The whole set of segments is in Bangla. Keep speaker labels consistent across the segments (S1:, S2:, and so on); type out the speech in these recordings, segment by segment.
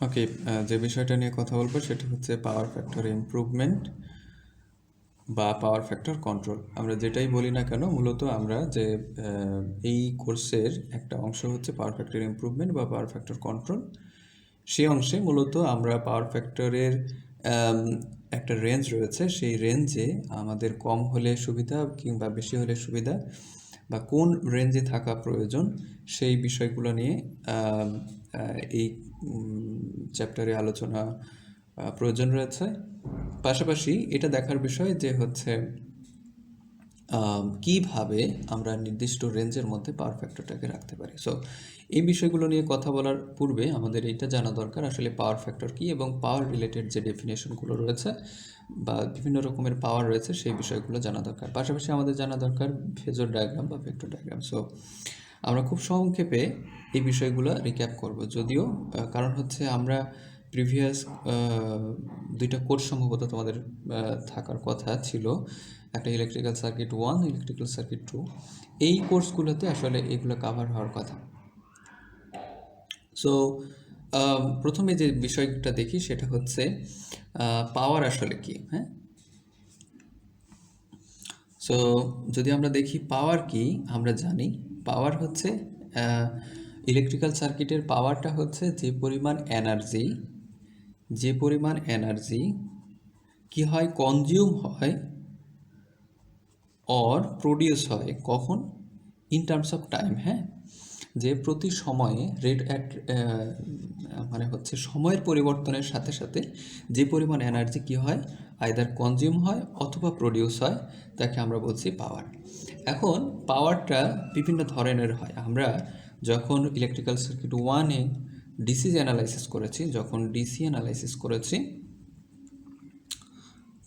S1: ওকে, যে বিষয়টা নিয়ে কথা বলবো সেটা হচ্ছে পাওয়ার ফ্যাক্টর ইমপ্রুভমেন্ট বা পাওয়ার ফ্যাক্টর কন্ট্রোল। আমরা যেটাই বলি না কেন, মূলত আমরা যে এই কোর্সের একটা অংশ হচ্ছে পাওয়ার ফ্যাক্টর ইমপ্রুভমেন্ট বা পাওয়ার ফ্যাক্টর কন্ট্রোল। সেই অংশে মূলত আমরা পাওয়ার ফ্যাক্টরের একটা রেঞ্জ রয়েছে, সেই রেঞ্জে আমাদের কম হলে সুবিধা কিংবা বেশি হলে সুবিধা বা কোন রেঞ্জে থাকা প্রয়োজন সেই বিষয়গুলো নিয়ে এই চ্যাপ্টারে আলোচনা প্রয়োজন রয়েছে। পাশাপাশি এটা দেখার বিষয় যে হচ্ছে কিভাবে আমরা নির্দিষ্ট রেঞ্জের মধ্যে পাওয়ার ফ্যাক্টরটাকে রাখতে পারি। সো এই বিষয়গুলো নিয়ে কথা বলার পূর্বে আমাদের এইটা জানা দরকার আসলে পাওয়ার ফ্যাক্টর কী এবং পাওয়ার রিলেটেড যে ডেফিনেশনগুলো রয়েছে বা বিভিন্ন রকমের পাওয়ার রয়েছে সেই বিষয়গুলো জানা দরকার। পাশাপাশি আমাদের জানা দরকার ফেজর ডায়াগ্রাম বা ভেক্টর ডায়াগ্রাম। সো আমরা খুব সংক্ষেপে এই বিষয়গুলো রিক্যাপ করব, যদিও কারণ হচ্ছে আমরা প্রিভিয়াস দুইটা কোর্স সম্ভবত তোমাদের থাকার কথা ছিল, একটা ইলেকট্রিক্যাল সার্কিট 1, ইলেকট্রিক্যাল সার্কিট 2। এই কোর্সগুলোতে আসলে এগুলো কাভার হওয়ার কথা। সো প্রথমে যে বিষয়টা দেখি সেটা হচ্ছে পাওয়ার আসলে কি। হ্যাঁ, সো যদি আমরা দেখি পাওয়ার কি, আমরা জানি পাওয়ার হচ্ছে ইলেকট্রিক্যাল সার্কিটের পাওয়ারটা হচ্ছে যে পরিমাণ এনার্জি কি হয়, কনজিউম হয় অর প্রডিউস হয়, কখন? In terms of time. হ্যাঁ, যে প্রতি সময়ে মানে হচ্ছে সময়ের পরিবর্তনের সাথে সাথে যে পরিমাণ এনার্জি কি হয়, আইদার কনজিউম হয় অথবা প্রডিউস হয়, তাকে আমরা বলছি পাওয়ার। এখন পাওয়ারটা বিভিন্ন ধরনের হয়। আমরা যখন ইলেকট্রিক্যাল সার্কিট 1-এ ডিসি অ্যানালাইসিস করেছি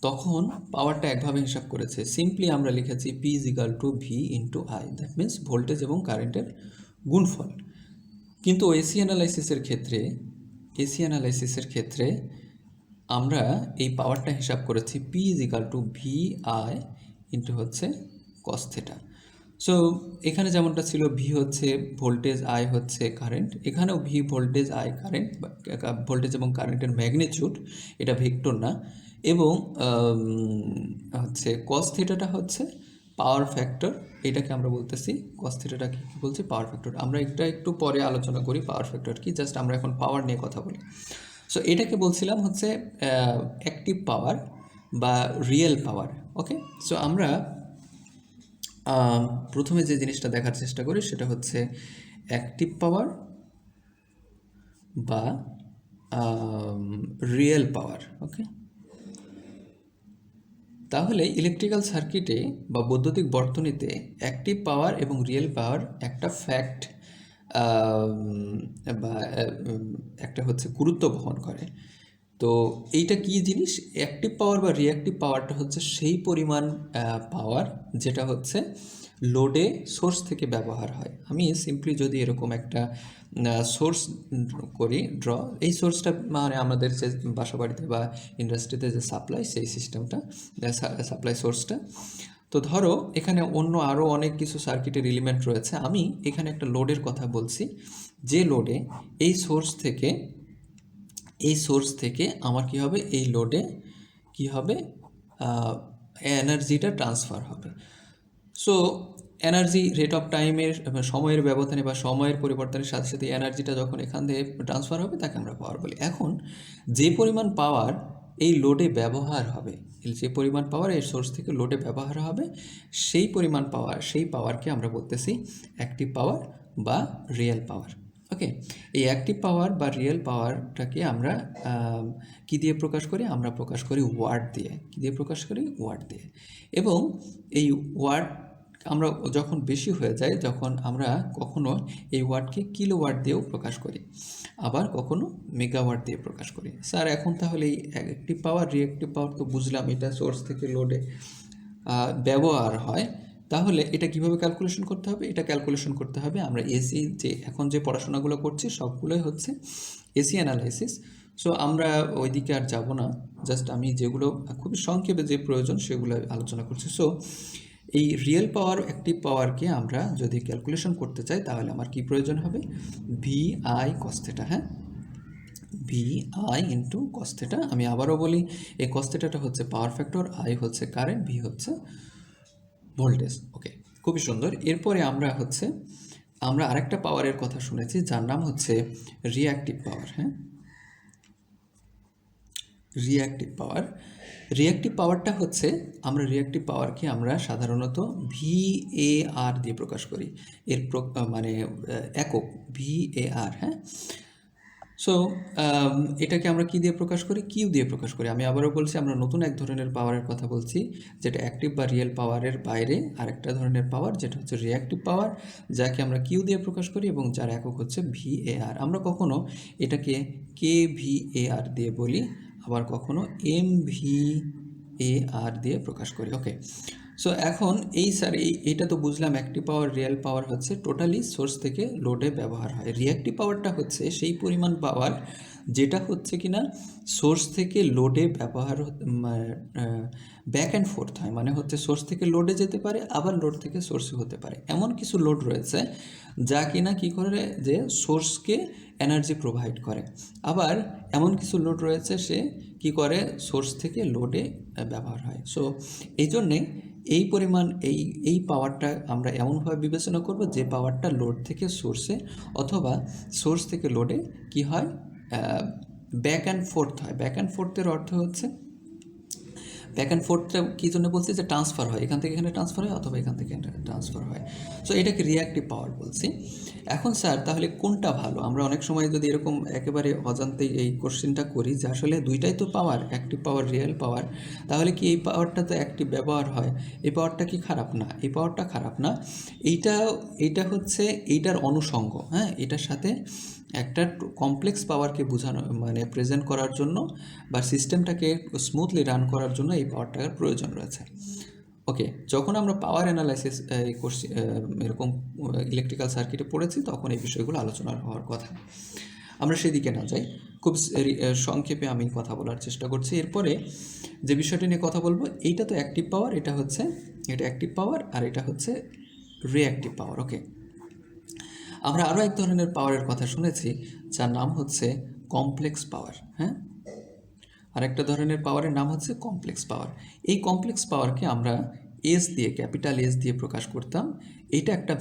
S1: তখন পাওয়ারটা একভাবে হিসাব করেছে। সিম্পলি আমরা লিখেছি P = V × I, that means voltage এবং কারেন্টের গুণফল। কিন্তু এসি অ্যানালাইসিসের ক্ষেত্রে আমরা এই পাওয়ারটা হিসাব করেছি P = VI হচ্ছে cos θ। সো এখানে যেমনটা ছিল ভি হচ্ছে ভোল্টেজ, আই হচ্ছে কারেন্ট, এখানেও V voltage, I current, voltage এবং কারেন্টের ম্যাগনিটিউড, এটা ভেক্টর না। এবং হচ্ছে কস থিটাটা হচ্ছে পাওয়ার ফ্যাক্টর, এটাকে আমরা বলতেছি কস থিটাটাকে কী বলছি, পাওয়ার ফ্যাক্টর। আমরা একটু পরে আলোচনা করি পাওয়ার ফ্যাক্টর কি, জাস্ট আমরা এখন পাওয়ার নিয়ে কথা বলি। সো এটাকে বলছিলাম হচ্ছে অ্যাক্টিভ পাওয়ার বা রিয়েল পাওয়ার। ওকে, সো আমরা প্রথমে যে জিনিসটা দেখার চেষ্টা করি সেটা হচ্ছে অ্যাক্টিভ পাওয়ার বা রিয়েল পাওয়ার। ওকে, তাহলে ইলেকট্রিক্যাল সার্কিটে বা বৈদ্যুতিক বর্তনীতে অ্যাক্টিভ পাওয়ার এবং রিয়েল পাওয়ার একটা ফ্যাক্ট বা একটা হচ্ছে গুরুত্ব বহন করে। তো এইটা কি জিনিস, অ্যাক্টিভ পাওয়ার বা রিঅ্যাক্টিভ পাওয়ারটা হচ্ছে সেই পরিমাণ পাওয়ার যেটা হচ্ছে লোডে সোর্স থেকে ব্যবহার হয়। আমি সিম্পলি যদি এরকম একটা সোর্স করি ড্র, এই সোর্সটা মানে আমাদের যে বাসাবাড়িতে বা ইন্ডাস্ট্রিতে যে সাপ্লাই, সেই সিস্টেমটা, সাপ্লাই সোর্সটা। তো ধরো এখানে অন্য আরও অনেক কিছু সার্কিটের এলিমেন্ট রয়েছে, আমি এখানে একটা লোডের কথা বলছি, যে লোডে এই সোর্স থেকে আমার কি হবে, এই লোডে কি হবে, এনার্জিটা ট্রান্সফার হবে। সো এনার্জি রেট অফ টাইমের সময়ের ব্যবধানে বা সময়ের পরিবর্তনের সাথে সাথে এনার্জিটা যখন এখান থেকে ট্রান্সফার হবে তাকে আমরা পাওয়ার বলি। এখন যে পরিমাণ পাওয়ার এই লোডে ব্যবহার হবে, যে পরিমাণ পাওয়ার এই সোর্স থেকে লোডে ব্যবহার হবে, সেই পাওয়ারকে আমরা বলতেছি অ্যাক্টিভ পাওয়ার বা রিয়েল পাওয়ার। ওকে, এই অ্যাক্টিভ পাওয়ার বা রিয়েল পাওয়ারটাকে আমরা কী দিয়ে প্রকাশ করি, আমরা প্রকাশ করি ওয়াট দিয়ে। কী দিয়ে প্রকাশ করি, ওয়াট দিয়ে। এবং এই ওয়াট আমরা যখন বেশি হয়ে যায়, যখন আমরা কখনো এই ওয়াটকে কিলোওয়াট দিয়েও প্রকাশ করি, আবার কখনো মেগাওয়াট দিয়ে প্রকাশ করি। স্যার এখন তাহলে এই অ্যাক্টিভ পাওয়ার রিঅ্যাক্টিভ পাওয়ার তো বুঝলাম, এটা সোর্স থেকে লোডে ব্যবহার হয়, তাহলে এটা কিভাবে ক্যালকুলেশন করতে হবে? এটা ক্যালকুলেশন করতে হবে আমরা এসি যে এখন যে পড়াশোনাগুলো করছি সবগুলোই হচ্ছে এসি অ্যানালাইসিস। সো আমরা ওইদিকে আর যাব না, জাস্ট আমি যেগুলো খুবই সংক্ষেপে যে প্রয়োজন সেগুলো আলোচনা করছি। সো এই রিয়েল পাওয়ার অ্যাক্টিভ পাওয়ারকে আমরা যদি ক্যালকুলেশন করতে চাই তাহলে আমার কি প্রয়োজন হবে, VI cos θ। হ্যাঁ, V I into cos theta. আমি আবারও বলি, এই কস থিটাটা হচ্ছে পাওয়ার ফ্যাক্টর, আই হচ্ছে কারেন্ট, ভি হচ্ছে ভোল্টেজ। ওকে, খুবই সুন্দর। এরপরে আমরা আরেকটা পাওয়ারের কথা শুনেছি যার নাম হচ্ছে রিঅ্যাক্টিভ পাওয়ার। হ্যাঁ, রিঅ্যাক্টিভ পাওয়ারটা হচ্ছে, আমরা রিঅ্যাক্টিভ পাওয়ারকে আমরা সাধারণত VAR দিয়ে প্রকাশ করি। এর মানে একক VAR। হ্যাঁ, সো এটাকে আমরা কি দিয়ে প্রকাশ করি? কিউ দিয়ে প্রকাশ করি। আমি আবারও বলছি, আমরা নতুন এক ধরনের পাওয়ারের কথা বলছি, যেটা অ্যাক্টিভ বা রিয়েল পাওয়ারের বাইরে আরেকটা ধরনের পাওয়ার, যেটা হচ্ছে রিঅ্যাক্টিভ পাওয়ার, যাকে আমরা কিউ দিয়ে প্রকাশ করি এবং যার একক হচ্ছে VAR। আমরা কখনো এটাকে KVAR দিয়ে বলি, আবার কখনো MVAR দিয়ে প্রকাশ করি। ওকে, সো এখন এইটা তো বুঝলাম, অ্যাক্টিভ পাওয়ার, রিয়েল পাওয়ার হচ্ছে টোটালি সোর্স থেকে লোডে ব্যবহার হয়। রিঅ্যাক্টিভ পাওয়ারটা হচ্ছে সেই পরিমাণ পাওয়ার যেটা হচ্ছে কিনা সোর্স থেকে লোডে ব্যবহার ব্যাক অ্যান্ড ফোর্থ হয়, মানে হচ্ছে সোর্স থেকে লোডে যেতে পারে, আবার লোড থেকে সোর্সে হতে পারে। এমন কিছু লোড রয়েছে যা কিনা কী করে, যে সোর্সকে এনার্জি প্রোভাইড করে। আবার এমন কিছু লোড রয়েছে সে কি করে, সোর্স থেকে লোডে ব্যবহার হয়। সো এই জন্যে এই পরিমাণ এই পাওয়ারটা আমরা এমনভাবে বিবেচনা করব যে পাওয়ারটা লোড থেকে সোর্সে অথবা সোর্স থেকে লোডে কি হয়, ব্যাক অ্যান্ড ফোর্থ হয়। ব্যাক অ্যান্ড ফোর্থের অর্থ হচ্ছে, ব্যাক অ্যান্ড ফোর্থটা কী জন্য বলছি, যে ট্রান্সফার হয়, এখান থেকে এখানে ট্রান্সফার হয় অথবা এখান থেকে ট্রান্সফার হয়। সো এটাকে রিঅ্যাক্টিভ পাওয়ার বলছি। এখন স্যার তাহলে কোনটা ভালো? আমরা অনেক সময় যদি এরকম একেবারে অজান্তেই এই কোশ্চেনটা করি যে আসলে দুইটাই তো পাওয়ার, অ্যাক্টিভ পাওয়ার, রিয়েল পাওয়ার, তাহলে কি এই পাওয়ারটা তো অ্যাক্টিভ ব্যবহার হয়, এই পাওয়ারটা কি খারাপ না? এই পাওয়ারটা খারাপ না। এইটা হচ্ছে এইটার অনুষঙ্গ। হ্যাঁ, এটার সাথে একটা কমপ্লেক্স পাওয়ারকে বোঝানো, মানে প্রেজেন্ট করার জন্য বা সিস্টেমটাকে স্মুথলি রান করার জন্য এই পাওয়ারটার প্রয়োজন রয়েছে। ওকে, যখন আমরা পাওয়ার অ্যানালাইসিস এরকম ইলেকট্রিক্যাল সার্কিটে পড়েছি তখন এই বিষয়গুলো আলোচনা হওয়ার কথা। আমরা সেদিকে না যাই, খুব সংক্ষেপে আমি কথা বলার চেষ্টা করছি। এরপরে যে বিষয়টি নিয়ে কথা বলবো, এইটা তো অ্যাক্টিভ পাওয়ার, এটা অ্যাক্টিভ পাওয়ার, আর এটা হচ্ছে রিঅ্যাক্টিভ পাওয়ার। ওকে, আমরা আরও এক ধরনের পাওয়ারের কথা শুনেছি যার নাম হচ্ছে কমপ্লেক্স পাওয়ার। হ্যাঁ, আরেকটা ধরনের পাওয়ারের নাম হচ্ছে কমপ্লেক্স পাওয়ার। এই কমপ্লেক্স পাওয়ারকে আমরা এস দিয়ে, ক্যাপিটাল এস দিয়ে প্রকাশ করতাম। এটা একটা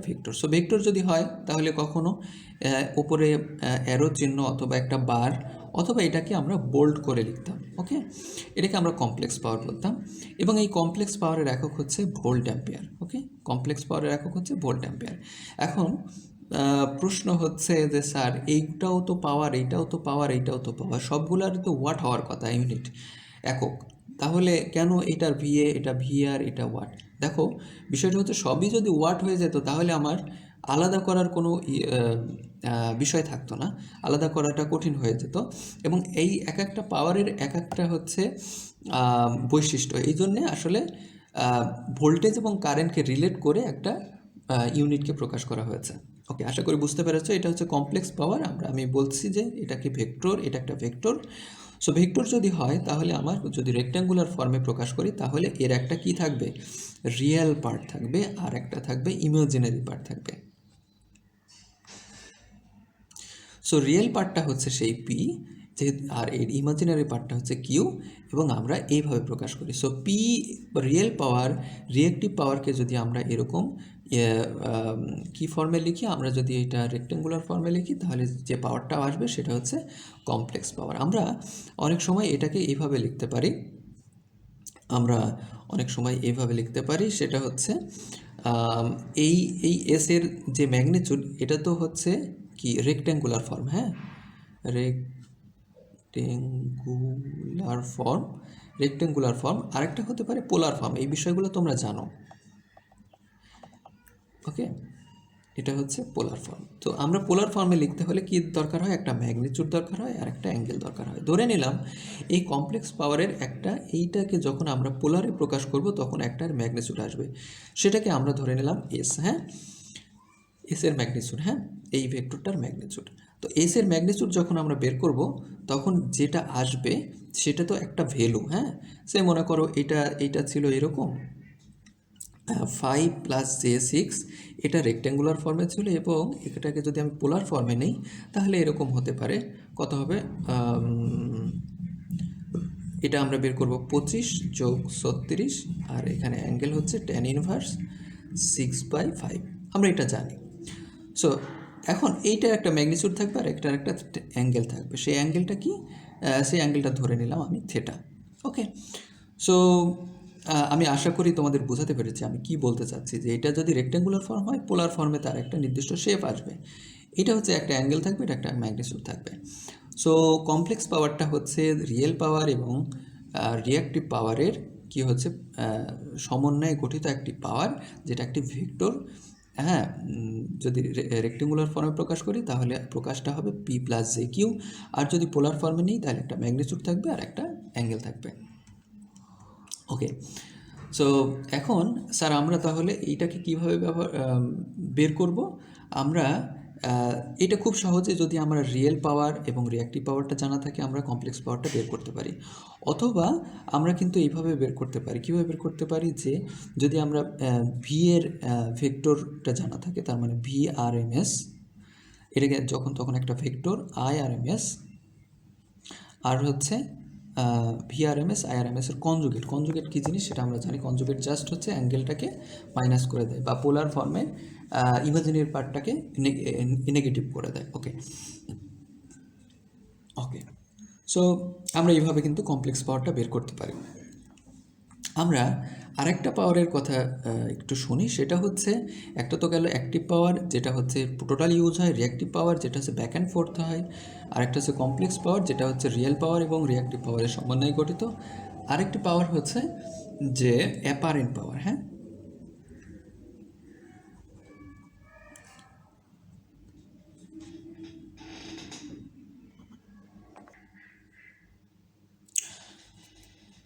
S1: ভেক্টর। সো ভেক্টর যদি হয় তাহলে কখনো ওপরে অ্যারো চিহ্ন অথবা একটা বার অথবা এটাকে আমরা বোল্ড করে লিখতাম। ওকে, এটাকে আমরা কমপ্লেক্স পাওয়ার বলতাম এবং এই কমপ্লেক্স পাওয়ারের একক হচ্ছে ভোল্ট অ্যাম্পিয়ার। ওকে, কমপ্লেক্স পাওয়ারের একক হচ্ছে ভোল্ট অ্যাম্পিয়ার। এখন প্রশ্ন হচ্ছে যে স্যার এইটাও তো পাওয়ার, এইটাও তো পাওয়ার, এইটাও তো পাওয়ার, সবগুলোর তো ওয়াট হওয়ার কথা, ইউনিট, একক, তাহলে কেন এটার ভিএ, এটা ভিআর, এটা ওয়াট? দেখো, বিষয়টা হচ্ছে সবই যদি ওয়াট হয়ে যেত তাহলে আমার আলাদা করার কোনো বিষয় থাকতো না, আলাদা করাটা কঠিন হয়ে যেত। এবং এই এক একটা পাওয়ারের এক একটা হচ্ছে বৈশিষ্ট্য, এই জন্যে আসলে ভোল্টেজ এবং কারেন্টকে রিলেট করে একটা ইউনিটকে প্রকাশ করা হয়েছে। ওকে, আশা করি বুঝতে পেরেছো। এটা হচ্ছে কমপ্লেক্স পাওয়ার। আমি বলছি যে এটাকে ভেক্টর, এটা একটা ভেক্টর। সো ভেক্টর যদি হয় তাহলে আমার যদি রেক্ট্যাঙ্গুলার ফর্মে প্রকাশ করি তাহলে এর একটা কি থাকবে, রিয়েল পার্ট থাকবে, আর একটা থাকবে ইমাজিনারি পার্ট থাকবে। সো রিয়েল পার্টটা হচ্ছে সেই পি, আর এর ইমাজিনারি পার্টটা হচ্ছে কিউ, এবং আমরা এইভাবে প্রকাশ করি। So P real power, reactive পাওয়ারকে যদি আমরা এরকম কি ফর্মে লিখি, আমরা যদি এটা রেক্টেঙ্গুলার ফর্মে লিখি তাহলে যে পাওয়ারটা আসবে সেটা হচ্ছে কমপ্লেক্স পাওয়ার। আমরা অনেক সময় এটাকে এইভাবে লিখতে পারি, সেটা হচ্ছে এই এসের যে ম্যাগনিটিউড, এটা তো হচ্ছে কি রেক্টেঙ্গুলার ফর্ম। হ্যাঁ, রেক্টেঙ্গুলার ফর্ম, আরেকটা হতে পারে পোলার ফর্ম। এই বিষয়গুলো তোমরা জানো। ওকে, এটা হচ্ছে পোলার ফর্ম। তো আমরা পোলার ফর্মে লিখতে হলে কি দরকার হয়, একটা ম্যাগনিটিউড দরকার হয় আর একটা অ্যাঙ্গেল দরকার হয়। ধরে নিলাম এই কমপ্লেক্স পাওয়ারের এইটাকে যখন আমরা পোলারে প্রকাশ করব তখন একটার ম্যাগনিটিউড আসবে, সেটাকে আমরা ধরে নিলাম এস। হ্যাঁ, এস এর ম্যাগনিটিউড, হ্যাঁ, এই ভেক্টরটার ম্যাগনিটিউড। তো এস এর ম্যাগনিটিউড যখন আমরা বের করব তখন যেটা আসবে সেটা তো একটা ভ্যালু। হ্যাঁ, সে মনে করো এইটা ছিল এরকম, 5 প্লাস J6 এটা রেক্ট্যাঙ্গুলার ফর্মে ছিল, এবং এটাকে যদি আমি পোলার ফর্মে নেই তাহলে এরকম হতে পারে। কত হবে? এটা আমরা বের করব 25 যোগ 36, আর এখানে অ্যাঙ্গেল হচ্ছে tan ইনভার্স 6/5, আমরা এটা জানি। সো এখন এইটা একটা ম্যাগনিটিউড থাকবে আর একটা অ্যাঙ্গেল থাকবে। সেই অ্যাঙ্গেলটা কি? সেই অ্যাঙ্গেলটা ধরে নিলাম আমি থেটা। ওকে, সো আমি আশা করি তোমাদের বোঝাতে পেরেছি আমি কি বলতে চাচ্ছি, যে এটা যদি রেক্ট্যাঙ্গুলার ফর্ম হয়, পোলার ফর্মে তার একটা নির্দিষ্ট শেপ আসবে। এটা হচ্ছে একটা অ্যাঙ্গেল থাকবে, এটা একটা ম্যাগনিটিউড থাকবে। সো কমপ্লেক্স পাওয়ারটা হচ্ছে রিয়েল পাওয়ার এবং রিঅ্যাক্টিভ পাওয়ারের কি হচ্ছে সমন্বয়ে গঠিত একটি পাওয়ার, যেটা একটি ভেক্টর। হ্যাঁ, যদি রেক্টেঙ্গুলার ফর্মে প্রকাশ করি তাহলে প্রকাশটা হবে পি প্লাস জে কিউ, আর যদি পোলার ফর্মে নিই তাহলে একটা ম্যাগনিটিউড থাকবে আর একটা অ্যাঙ্গেল থাকবে। ওকে, সো এখন স্যার আমরা তাহলে এইটাকে কীভাবে বের করব? আমরা এটা খুব সহজে, যদি আমরা রিয়েল পাওয়ার এবং রিঅ্যাক্টিভ পাওয়ারটা জানা থাকে, আমরা কমপ্লেক্স পাওয়ারটা বের করতে পারি। অথবা আমরা কিন্তু এইভাবে বের করতে পারি। কীভাবে বের করতে পারি? যে যদি আমরা ভি এর ভেক্টরটা জানা থাকে, তার মানে ভি আর এম এস, এটাকে যখন তখন একটা vector I R M S, আর হচ্ছে ভিআরএমএস আইআরএমএসের কনজুগেট কী জিনিস সেটা আমরা জানি। কনজুগেট জাস্ট হচ্ছে অ্যাঙ্গেলটাকে মাইনাস করে দেয়, বা পোলার ফর্মে ইমাজিনারি পার্টটাকে নেগেটিভ করে দেয়। ওকে ওকে, সো আমরা এইভাবে কিন্তু কমপ্লেক্স পাওয়ারটা বের করতে পারি। আমরা আরেকটা পাওয়ারের কথা একটু শুনি, সেটা হচ্ছে, একটা তো গেল অ্যাক্টিভ পাওয়ার, যেটা হচ্ছে টোটাল ইউজ হয়, রিঅ্যাক্টিভ পাওয়ার যেটা হচ্ছে ব্যাক অ্যান্ড ফোর্থ হয়, আরেকটা হচ্ছে কমপ্লেক্স পাওয়ার, যেটা হচ্ছে রিয়েল পাওয়ার এবং রিঅ্যাক্টিভ পাওয়ারের সমন্বয়ে গঠিত। আরেকটি পাওয়ার হচ্ছে যে অ্যাপারেন্ট পাওয়ার। হ্যাঁ,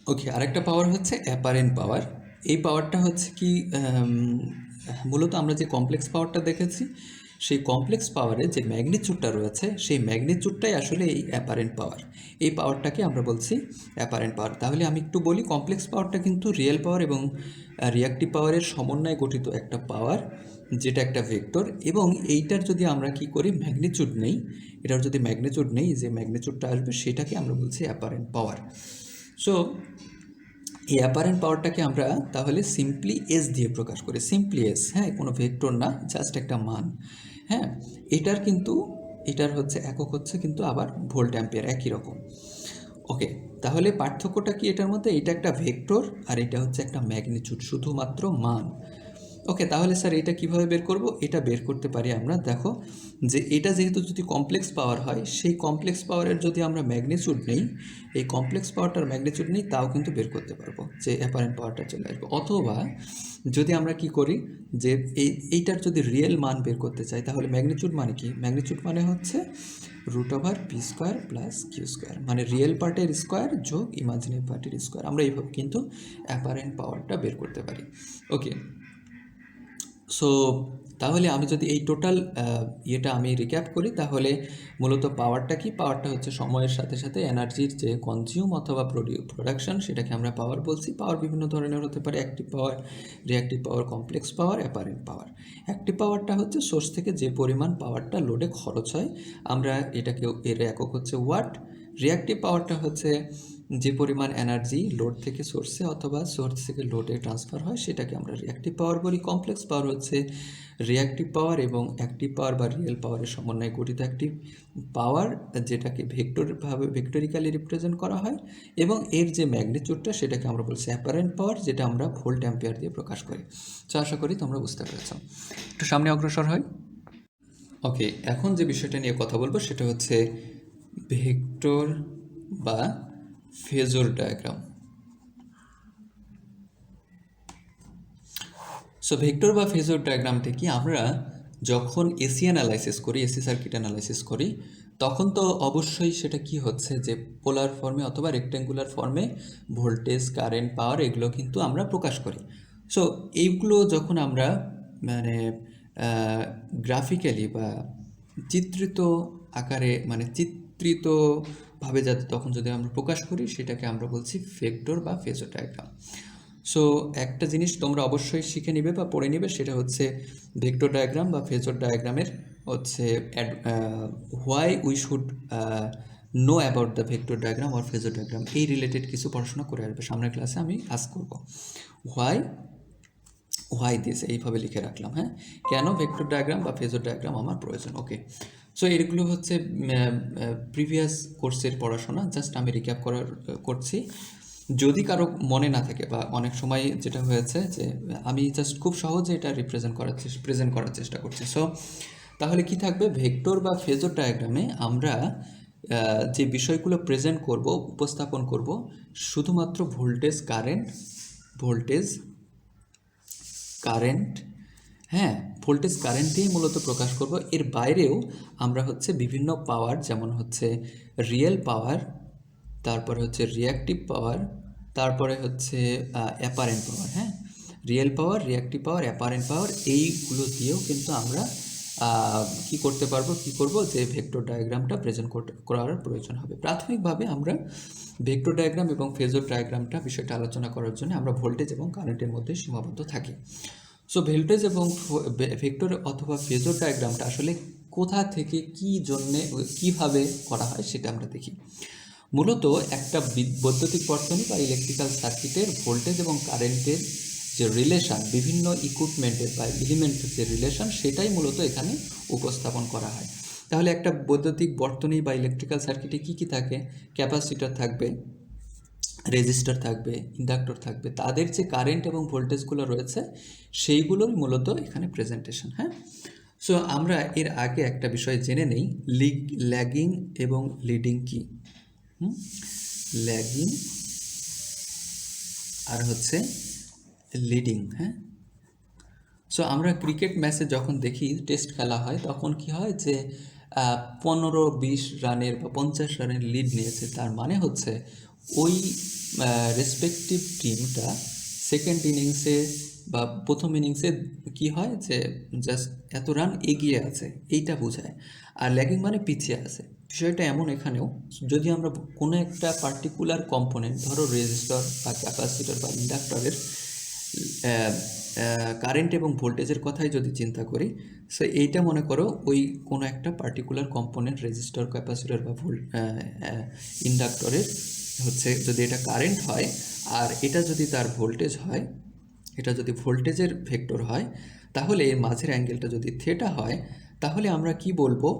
S1: ওকে, আরেকটা পাওয়ার হচ্ছে অ্যাপারেন্ট পাওয়ার। এই পাওয়ারটা হচ্ছে কি, মূলত আমরা যে কমপ্লেক্স পাওয়ারটা দেখেছি, সেই কমপ্লেক্স পাওয়ারে যে ম্যাগনিটিউডটা রয়েছে, সেই ম্যাগনিটিউডটাই আসলে এই অ্যাপারেন্ট পাওয়ার। এই পাওয়ারটাকে আমরা বলছি অ্যাপারেন্ট পাওয়ার। তাহলে আমি একটু বলি, কমপ্লেক্স পাওয়ারটা কিন্তু রিয়েল পাওয়ার এবং রিঅ্যাক্টিভ পাওয়ারের সমন্বয়ে গঠিত একটা পাওয়ার, যেটা একটা ভেক্টর। এবং এইটার যদি আমরা কি করি, ম্যাগনিটিউড নেই, এটার যদি ম্যাগনিটিউড নেই, যে ম্যাগনিটিউডটা আসবে সেটাকে আমরা বলছি অ্যাপারেন্ট পাওয়ার। সো এই অ্যাপারেন্ট পাওয়ারটাকে আমরা তাহলে সিম্পলি এস দিয়ে প্রকাশ করি, সিম্পলি এস। হ্যাঁ, কোনো ভেক্টর না, জাস্ট একটা মান। হ্যাঁ, এটার হচ্ছে একক হচ্ছে কিন্তু আবার ভোল্ট অ্যাম্পিয়ার, একই রকম। ওকে, তাহলে পার্থক্যটা কি এটার মধ্যে? এটা একটা ভেক্টর আর এটা হচ্ছে একটা ম্যাগনিটিউড, শুধুমাত্র মান। ওকে, তাহলে স্যার এটা কিভাবে বের করব? এটা বের করতে পারি আমরা, দেখো, যে এটা যেহেতু যদি কমপ্লেক্স পাওয়ার হয়, সেই কমপ্লেক্স পাওয়ারের যদি আমরা ম্যাগনিটিউড নেই, এই কমপ্লেক্স পাওয়ারটার ম্যাগনিটিউড নেই, তাও কিন্তু বের করতে পারবো, যে অ্যাপারেন্ট পাওয়ারটা চলে আসবে। অথবা যদি আমরা কি করি, যে এইটার যদি রিয়েল মান বের করতে চাই, তাহলে ম্যাগনিটিউড মানে কি? ম্যাগনিটিউড মানে হচ্ছে √p² প্লাস q², মানে রিয়েল পার্টের স্কোয়ার যোগ ইমাজিনারি পার্টের স্কোয়ার। আমরা এইভাবে কিন্তু অ্যাপারেন্ট পাওয়ারটা বের করতে পারি। ওকে, সো তাহলে আমি যদি এই টোটাল ইয়েটা আমি রিক্যাপ করি, তাহলে মূলত পাওয়ারটা কি? পাওয়ারটা হচ্ছে সময়ের সাথে সাথে এনার্জির যে কনজিউম অথবা প্রোডাকশন, সেটাকে আমরা পাওয়ার বলছি। পাওয়ার বিভিন্ন ধরনের হতে পারে, active power, reactive power, complex power, apparent power. Active পাওয়ারটা হচ্ছে সোর্স থেকে যে পরিমাণ পাওয়ারটা লোডে খরচ হয়, আমরা এটাকে, এর একক হচ্ছে ওয়াট। রিঅ্যাক্টিভ পাওয়ারটা হচ্ছে যে পরিমাণ এনার্জি লোড থেকে সোর্সে অথবা সোর্স থেকে লোডে ট্রান্সফার হয়, সেটাকে আমরা রিঅ্যাক্টিভ পাওয়ার বলি। কমপ্লেক্স পাওয়ার হচ্ছে রিঅ্যাক্টিভ পাওয়ার এবং অ্যাক্টিভ পাওয়ার বা রিয়েল পাওয়ারের সমন্বয়ে গঠিত একটি পাওয়ার, যেটাকে ভেক্টরিক্যালি রিপ্রেজেন্ট করা হয়, এবং এর যে ম্যাগনিটিউডটা সেটাকে আমরা বলছি অ্যাপারেন্ট পাওয়ার, যেটা আমরা ভোল্ট অ্যাম্পিয়ার দিয়ে প্রকাশ করি। তো আশা করি তোমরা বুঝতে পেরেছ। একটু সামনে অগ্রসর হয়। ওকে, এখন যে বিষয়টা নিয়ে কথা বলবো সেটা হচ্ছে ভেক্টর বা ফেজর ডায়াগ্রাম। সো ভেক্টর বা ফেজর ডায়াগ্রামটা কি? আমরা যখন এসি অ্যানালাইসিস করি, এসি সার্কিট অ্যানালাইসিস করি, তখন তো অবশ্যই সেটা কি হচ্ছে, যে পোলার ফর্মে অথবা রেক্ট্যাঙ্গুলার ফর্মে ভোল্টেজ, কারেন্ট, পাওয়ার এগুলো কিন্তু আমরা প্রকাশ করি। সো এইগুলো যখন আমরা মানে গ্রাফিক্যালি বা চিত্রিত আকারে, মানে চিত্রিতভাবে যাতে তখন যদি আমরা প্রকাশ করি, সেটাকে আমরা বলছি ভেক্টর বা ফেজর ডায়াগ্রাম। সো একটা জিনিস তোমরা অবশ্যই শিখে নিবে বা পড়ে নিবে, সেটা হচ্ছে ভেক্টর ডায়াগ্রাম বা ফেজর ডায়াগ্রামের হচ্ছে why we should know about the vector diagram or phasor diagram, এই রিলেটেড কিছু পড়াশোনা করে আসবে। সামনের ক্লাসে আমি আস্ক করব হোয়াই হোয়াই দিস, এইভাবে লিখে রাখলাম। হ্যাঁ, কেন ভেক্টর ডায়াগ্রাম বা ফেজর ডায়াগ্রাম আমার প্রয়োজন। ওকে, সো এগুলো হচ্ছে প্রিভিয়াস কোর্সের পড়াশোনা, জাস্ট আমি রিক্যাপ করছি। যদি কারো মনে না থাকে বা অনেক সময় যেটা হয়েছে যে আমি জাস্ট খুব সহজে এটা প্রেজেন্ট করার চেষ্টা করছি। সো তাহলে কি থাকবে, ভেক্টর বা ফেজর ডায়াগ্রামে আমরা যে বিষয়গুলো প্রেজেন্ট করব, উপস্থাপন করব, শুধুমাত্র ভোল্টেজ কারেন্ট, হ্যাঁ, ভোল্টেজ কারেন্ট দিয়েই মূলত প্রকাশ করব। এর বাইরেও আমরা হচ্ছে বিভিন্ন পাওয়ার, যেমন হচ্ছে রিয়েল পাওয়ার, তারপরে হচ্ছে রিঅ্যাক্টিভ পাওয়ার, তারপরে হচ্ছে অ্যাপারেন্ট পাওয়ার। হ্যাঁ, রিয়েল পাওয়ার, রিঅ্যাক্টিভ পাওয়ার, অ্যাপারেন্ট পাওয়ার, এইগুলো দিয়েও কিন্তু আমরা কি করব যে ভেক্টর ডায়াগ্রামটা প্রেজেন্ট করার প্রয়োজন হবে। প্রাথমিকভাবে আমরা ভেক্টর ডায়াগ্রাম এবং ফেজর ডায়াগ্রামটা বিষয়টা আলোচনা করার জন্য আমরা ভোল্টেজ এবং কারেন্টের মধ্যে সীমাবদ্ধ থাকি। সো ভোল্টেজ এবং ভেক্টর অথবা ফেজর ডায়াগ্রামটা আসলে কোথা থেকে কী জন্যে কীভাবে করা হয় সেটা আমরা দেখি। মূলত একটা বৈদ্যুতিক বর্তনী বা ইলেকট্রিক্যাল সার্কিটের ভোল্টেজ এবং কারেন্টের যে রিলেশন, বিভিন্ন ইকুইপমেন্টের বা এলিমেন্টের যে রিলেশন, সেটাই মূলত এখানে উপস্থাপন করা হয়। তাহলে একটা বৈদ্যুতিক বর্তনী বা ইলেকট্রিক্যাল সার্কিটে কী কী থাকে, ক্যাপাসিটর থাকবে, রেজিস্টার থাকবে, ইন্ডাক্টর থাকবে, তাদের যে কারেন্ট এবং ভোল্টেজগুলো রয়েছে সেইগুলোর মূলত এখানে প্রেজেন্টেশন। হ্যাঁ, সো আমরা এর আগে একটা বিষয় জেনে নেই, ল্যাগিং এবং লিডিং কি। ল্যাগিং আর হচ্ছে লিডিং। হ্যাঁ, সো আমরা ক্রিকেট ম্যাচে যখন দেখি, টেস্ট খেলা হয়, তখন কি হয় যে 15-20 রানের বা 50 রানের লিড নিয়েছে, তার মানে হচ্ছে ওই রেসপেক্টিভ টিমটা সেকেন্ড ইনিংসে বা প্রথম ইনিংসে কি হয় যে জাস্ট এত রান এগিয়ে আছে, এইটা বোঝায়। আর ল্যাগিং মানে পিছিয়ে আছে। বিষয়টা এমন এখানেও, যদি আমরা কোনো একটা পার্টিকুলার কম্পোনেন্ট, ধরো রেজিস্টর বা ক্যাপাসিটর বা ইন্ডাক্টরের কারেন্ট এবং ভোল্টেজের কথাই যদি চিন্তা করি, সো এইটা মনে করো ওই কোনো একটা পার্টিকুলার কম্পোনেন্ট, রেজিস্টর, ক্যাপাসিটর বা ইন্ডাক্টরের হচ্ছে যদি এটা কারেন্ট হয়, আর এটা যদি তার ভোল্টেজ হয়, এটা যদি ভোল্টেজের ভেক্টর হয়, তাহলে এর মাঝের অ্যাঙ্গেলটা যদি থেটা হয়, তাহলে আমরা কি বলবো,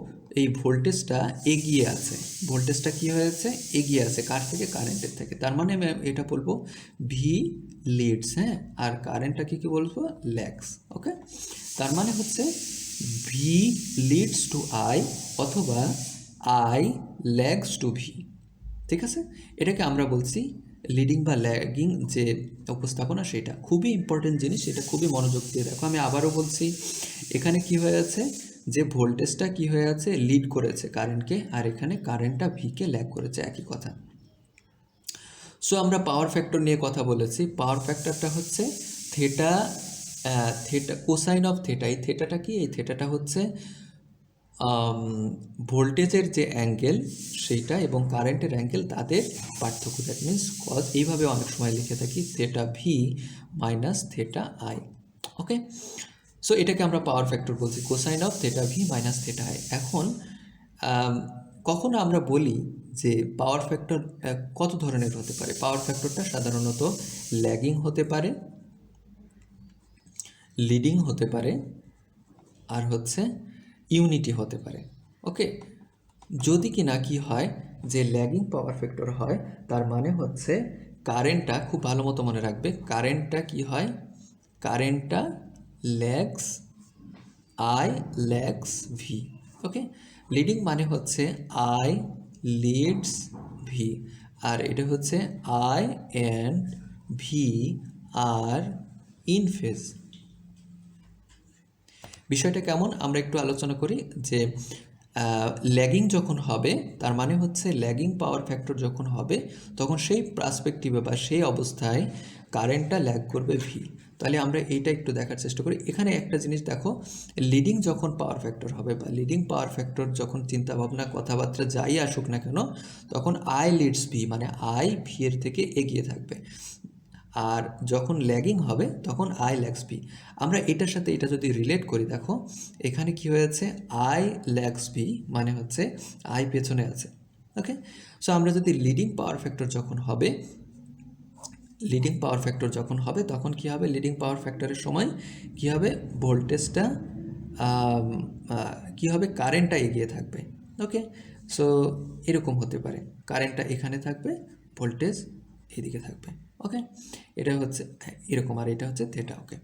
S1: এই ভোল্টেজটা এগিয়ে আছে। ভোল্টেজটা কি হয়েছে, এগিয়ে আছে কার থেকে, কারেন্টের থেকে। তার মানে আমি এটা বলবো ভি লিডস। হ্যাঁ, আর কারেন্টটাকে কি বলবো, ল্যাগস। ওকে, তার মানে হচ্ছে ভি লিডস টু আই অথবা আই ল্যাগস টু ভি। ঠিক আছে, এটাকে আমরা বলছি লিডিং বা ল্যাগিং যে উপস্থাপনা, সেটা খুবই ইম্পর্টেন্ট জিনিস, এটা খুবই মনোযোগ দিয়ে দেখো। আমি আবারও বলছি, এখানে কি হয়ে আছে, যে ভোল্টেজটা কি হয়ে আছে, লিড করেছে কারেন্টকে, আর এখানে কারেন্টটা ভিকে ল্যাগ করেছে, একই কথা। সো আমরা পাওয়ার ফ্যাক্টর নিয়ে কথা বলেছি। পাওয়ার ফ্যাক্টরটা হচ্ছে থেটা, কোসাইন অফ থেটা। এই থেটাটা কি, এই থেটাটা হচ্ছে ভোল্টেজের যে অ্যাঙ্গেল সেইটা এবং কারেন্টের অ্যাঙ্গেল, তাদের পার্থক্য। দ্যাট মিনস কজ, এইভাবে অনেক সময় লিখে থাকি theta V minus theta I. Okay, so এটাকে আমরা পাওয়ার ফ্যাক্টর বলছি, cosine of theta V minus theta I. এখন কখনো আমরা বলি যে পাওয়ার ফ্যাক্টর কত ধরনের হতে পারে। পাওয়ার ফ্যাক্টরটা সাধারণত ল্যাগিং হতে পারে, লিডিং হতে পারে, আর হচ্ছে ইউনিটি হতে পারে। ওকে, যদি কি না কি হয় যে ল্যাগিং পাওয়ার ফ্যাক্টর হয়, তার মানে হচ্ছে কারেন্টটা, খুব ভালো মতো মনে রাখবে, কারেন্টটা কি হয়, কারেন্টটা lags I lags V. Okay, leading মানে হচ্ছে আই লিডস ভি, আর এটা হচ্ছে I and V are in phase. বিষয়টা কেমন আমরা একটু আলোচনা করি। যে ল্যাগিং যখন হবে, তার মানে হচ্ছে ল্যাগিং পাওয়ার ফ্যাক্টর যখন হবে, তখন সেই পার্সপেক্টিভে বা সেই অবস্থায় কারেন্টটা ল্যাগ করবে ভি। তাহলে আমরা এইটা একটু দেখার চেষ্টা করি। এখানে একটা জিনিস দেখো, লিডিং যখন পাওয়ার ফ্যাক্টর হবে বা লিডিং পাওয়ার ফ্যাক্টর যখন চিন্তাভাবনা কথাবার্তা যাই আসুক না কেন, তখন আই লিডস ভি, মানে আই ভি এর থেকে এগিয়ে থাকবে। আর যখন ল্যাগিং হবে তখন আই ল্যাগস বি। আমরা এটার সাথে এটা যদি রিলেট করি, দেখো এখানে কি হয়েছে, আই ল্যাগস বি মানে হচ্ছে আই পেছনে আছে। ওকে, সো আমরা যদি লিডিং পাওয়ার ফ্যাক্টর যখন হবে, তখন কি হবে, লিডিং পাওয়ার ফ্যাক্টরের সময় কি হবে, ভোল্টেজটা কি হবে, কারেন্টটা এগিয়ে থাকবে। ওকে, সো এরকম হতে পারে, কারেন্টটা এখানে থাকবে, ভোল্টেজ এদিকে থাকবে। ওকে, এটা হচ্ছে এরকম, আর এটা হচ্ছে থিটা। ওকে,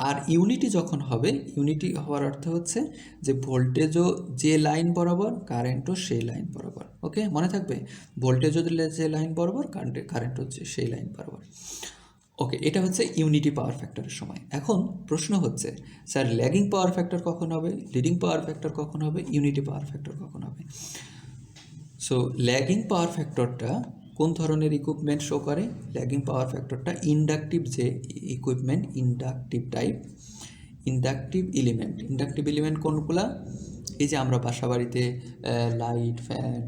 S1: আর ইউনিটি যখন হবে, ইউনিটি হওয়ার অর্থ হচ্ছে যে ভোল্টেজও যে লাইন বরাবর, কারেন্টও সেই লাইন বরাবর। ওকে, মনে থাকবে, ভোল্টেজও যে লাইন বরাবর, কারেন্ট হচ্ছে সেই লাইন বরাবর। ওকে, এটা হচ্ছে ইউনিটি পাওয়ার ফ্যাক্টরের সময়। এখন প্রশ্ন হচ্ছে, স্যার ল্যাগিং পাওয়ার ফ্যাক্টর কখন হবে, লিডিং পাওয়ার ফ্যাক্টর কখন হবে, ইউনিটি পাওয়ার ফ্যাক্টর কখন হবে? সো ল্যাগিং পাওয়ার ফ্যাক্টরটা কোন ধরনের ইকুইপমেন্ট শো করে? ল্যাগিং পাওয়ার ফ্যাক্টরটা ইন্ডাকটিভ যে ইকুইপমেন্ট, ইন্ডাকটিভ এলিমেন্ট কোনগুলা? এই যে আমরা বাসা বাড়িতে লাইট, ফ্যান,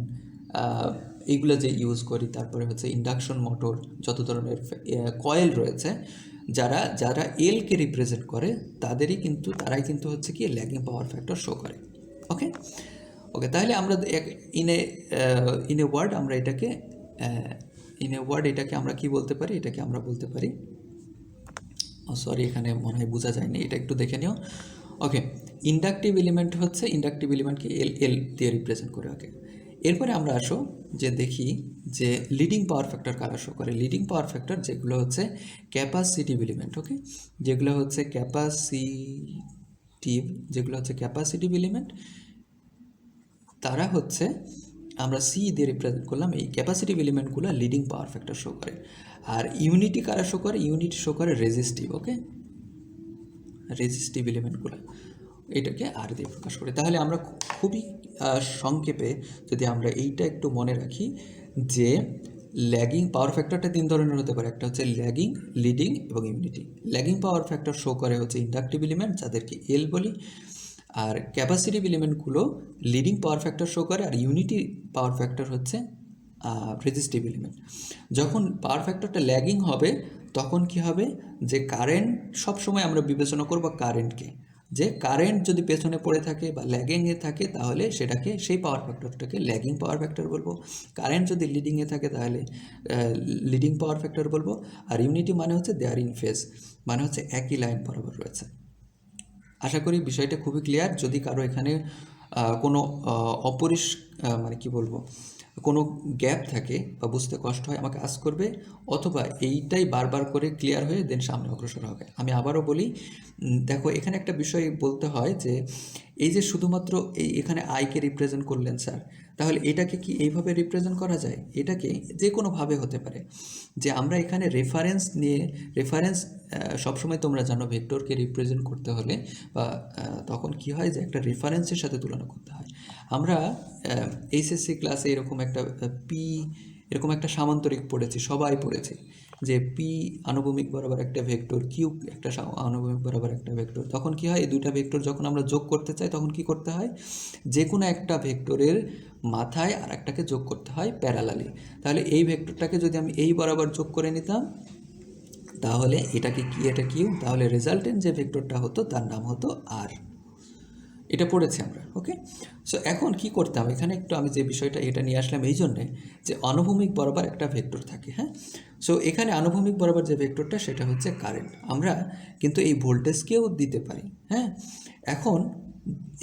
S1: এইগুলো যে ইউজ করি, তারপরে হচ্ছে ইন্ডাকশন মোটর, যত ধরনের কয়েল রয়েছে, যারা এলকে রিপ্রেজেন্ট করে তারাই কিন্তু হচ্ছে কি ল্যাগিং পাওয়ার ফ্যাক্টর শো করে। ওকে, তাহলে আমরা ইন এ ওয়ার্ড এটাকে আমরা কি বলতে পারি? এটাকে আমরা বলতে পারি, সরি এখানে মনে হয় বোঝা যায়নি, এটা একটু দেখে নিও। ওকে, ইন্ডাকটিভ এলিমেন্টকে এল দিয়ে রিপ্রেজেন্ট করে। ওকে, এরপরে আমরা আসো যে দেখি যে লিডিং পাওয়ার ফ্যাক্টর কারা শো করে। লিডিং পাওয়ার ফ্যাক্টর যেগুলো হচ্ছে ক্যাপাসিটিভ এলিমেন্ট। ওকে, যেগুলো হচ্ছে ক্যাপাসিটিভ এলিমেন্ট, তারা হচ্ছে, আমরা সি দিয়ে রিপ্রেজেন্ট করলাম, এই ক্যাপাসিটিভ এলিমেন্টগুলো লিডিং পাওয়ার ফ্যাক্টর শো করে। আর ইউনিটি কারা শো করে? ইউনিটি শো করে রেজিস্টিভ। ওকে, রেজিস্টিভ এলিমেন্টগুলো এটাকে আর দিয়ে প্রকাশ করে। তাহলে আমরা খুবই সংক্ষেপে যদি আমরা এইটা একটু মনে রাখি যে ল্যাগিং পাওয়ার ফ্যাক্টরটা 3 ধরনের হতে পারে। একটা হচ্ছে ল্যাগিং, লিডিং এবং unity. Lagging power factor show করে হচ্ছে ইন্ডাকটিভ এলিমেন্ট, যাদেরকে এল বলি, আর ক্যাপাসিটিভ এলিমেন্টগুলো লিডিং পাওয়ার ফ্যাক্টর শো করে, আর ইউনিটি পাওয়ার ফ্যাক্টর হচ্ছে রেজিস্টিভ এলিমেন্ট। যখন পাওয়ার ফ্যাক্টরটা ল্যাগিং হবে তখন কি হবে, যে কারেন্ট, সবসময় আমরা বিবেচনা করব কারেন্টকে, যে কারেন্ট যদি পেছনে পড়ে থাকে বা ল্যাগিংয়ে থাকে তাহলে সেই পাওয়ার ফ্যাক্টরটাকে ল্যাগিং পাওয়ার ফ্যাক্টর বলবো। কারেন্ট যদি লিডিংয়ে থাকে তাহলে লিডিং পাওয়ার ফ্যাক্টর বলবো। আর ইউনিটি মানে হচ্ছে দে আর ইন ফেজ, মানে হচ্ছে একই লাইন বরাবর রয়েছে। আশা করি বিষয়টা খুবই ক্লিয়ার। যদি কারো এখানে কোনো মানে কি বলবো, কোনো গ্যাপ থাকে বা বুঝতে কষ্ট হয়, আমাকে আস্ক করবে, অথবা এইটাই বারবার করে ক্লিয়ার হয়ে দেন সামনে অগ্রসর হবে। আমি আবারও বলি, দেখো এখানে একটা বিষয় বলতে হয় যে এই যে শুধুমাত্র এখানে আইকে রিপ্রেজেন্ট করলেন স্যার, তাহলে এটাকে কি এইভাবে রিপ্রেজেন্ট করা যায়? এটাকে যে কোনোভাবে হতে পারে, যে আমরা এখানে রেফারেন্স সবসময় তোমরা জানো ভেক্টরকে রিপ্রেজেন্ট করতে হলে বা তখন কি হয়, যে একটা রেফারেন্সের সাথে তুলনা করতে হয়। আমরা এইচএসসি ক্লাসে এরকম একটা সামান্তরিক পড়েছি, সবাই পড়েছি, যে পি আনুভূমিক বরাবর একটা ভেক্টর, কিউ একটা আনুভূমিক বরাবর একটা ভেক্টর। তখন কি হয়, এই দুইটা ভেক্টর যখন আমরা যোগ করতে চাই তখন কি করতে হয়, যে কোনো একটা ভেক্টরের মাথায় আর একটাকে যোগ করতে হয় প্যারালালি। তাহলে এই ভেক্টরটাকে যদি আমি এই বরাবর যোগ করে নিতাম, তাহলে এটাকে কি, এটা কিউ, তাহলে রেজাল্টেন্ট যে ভেক্টরটা হতো তার নাম হতো আর। এটা পড়েছি আমরা। ওকে, সো এখন কি করতাম, এখানে একটু আমি যে বিষয়টা এটা নিয়ে আসলাম এই জন্যে যে আনুভূমিক বরাবর একটা ভেক্টর থাকে। হ্যাঁ, সো এখানে আনুভূমিক বরাবর যে ভেক্টরটা সেটা হচ্ছে কারেন্ট। আমরা কিন্তু এই ভোল্টেজকেও দিতে পারি। হ্যাঁ, এখন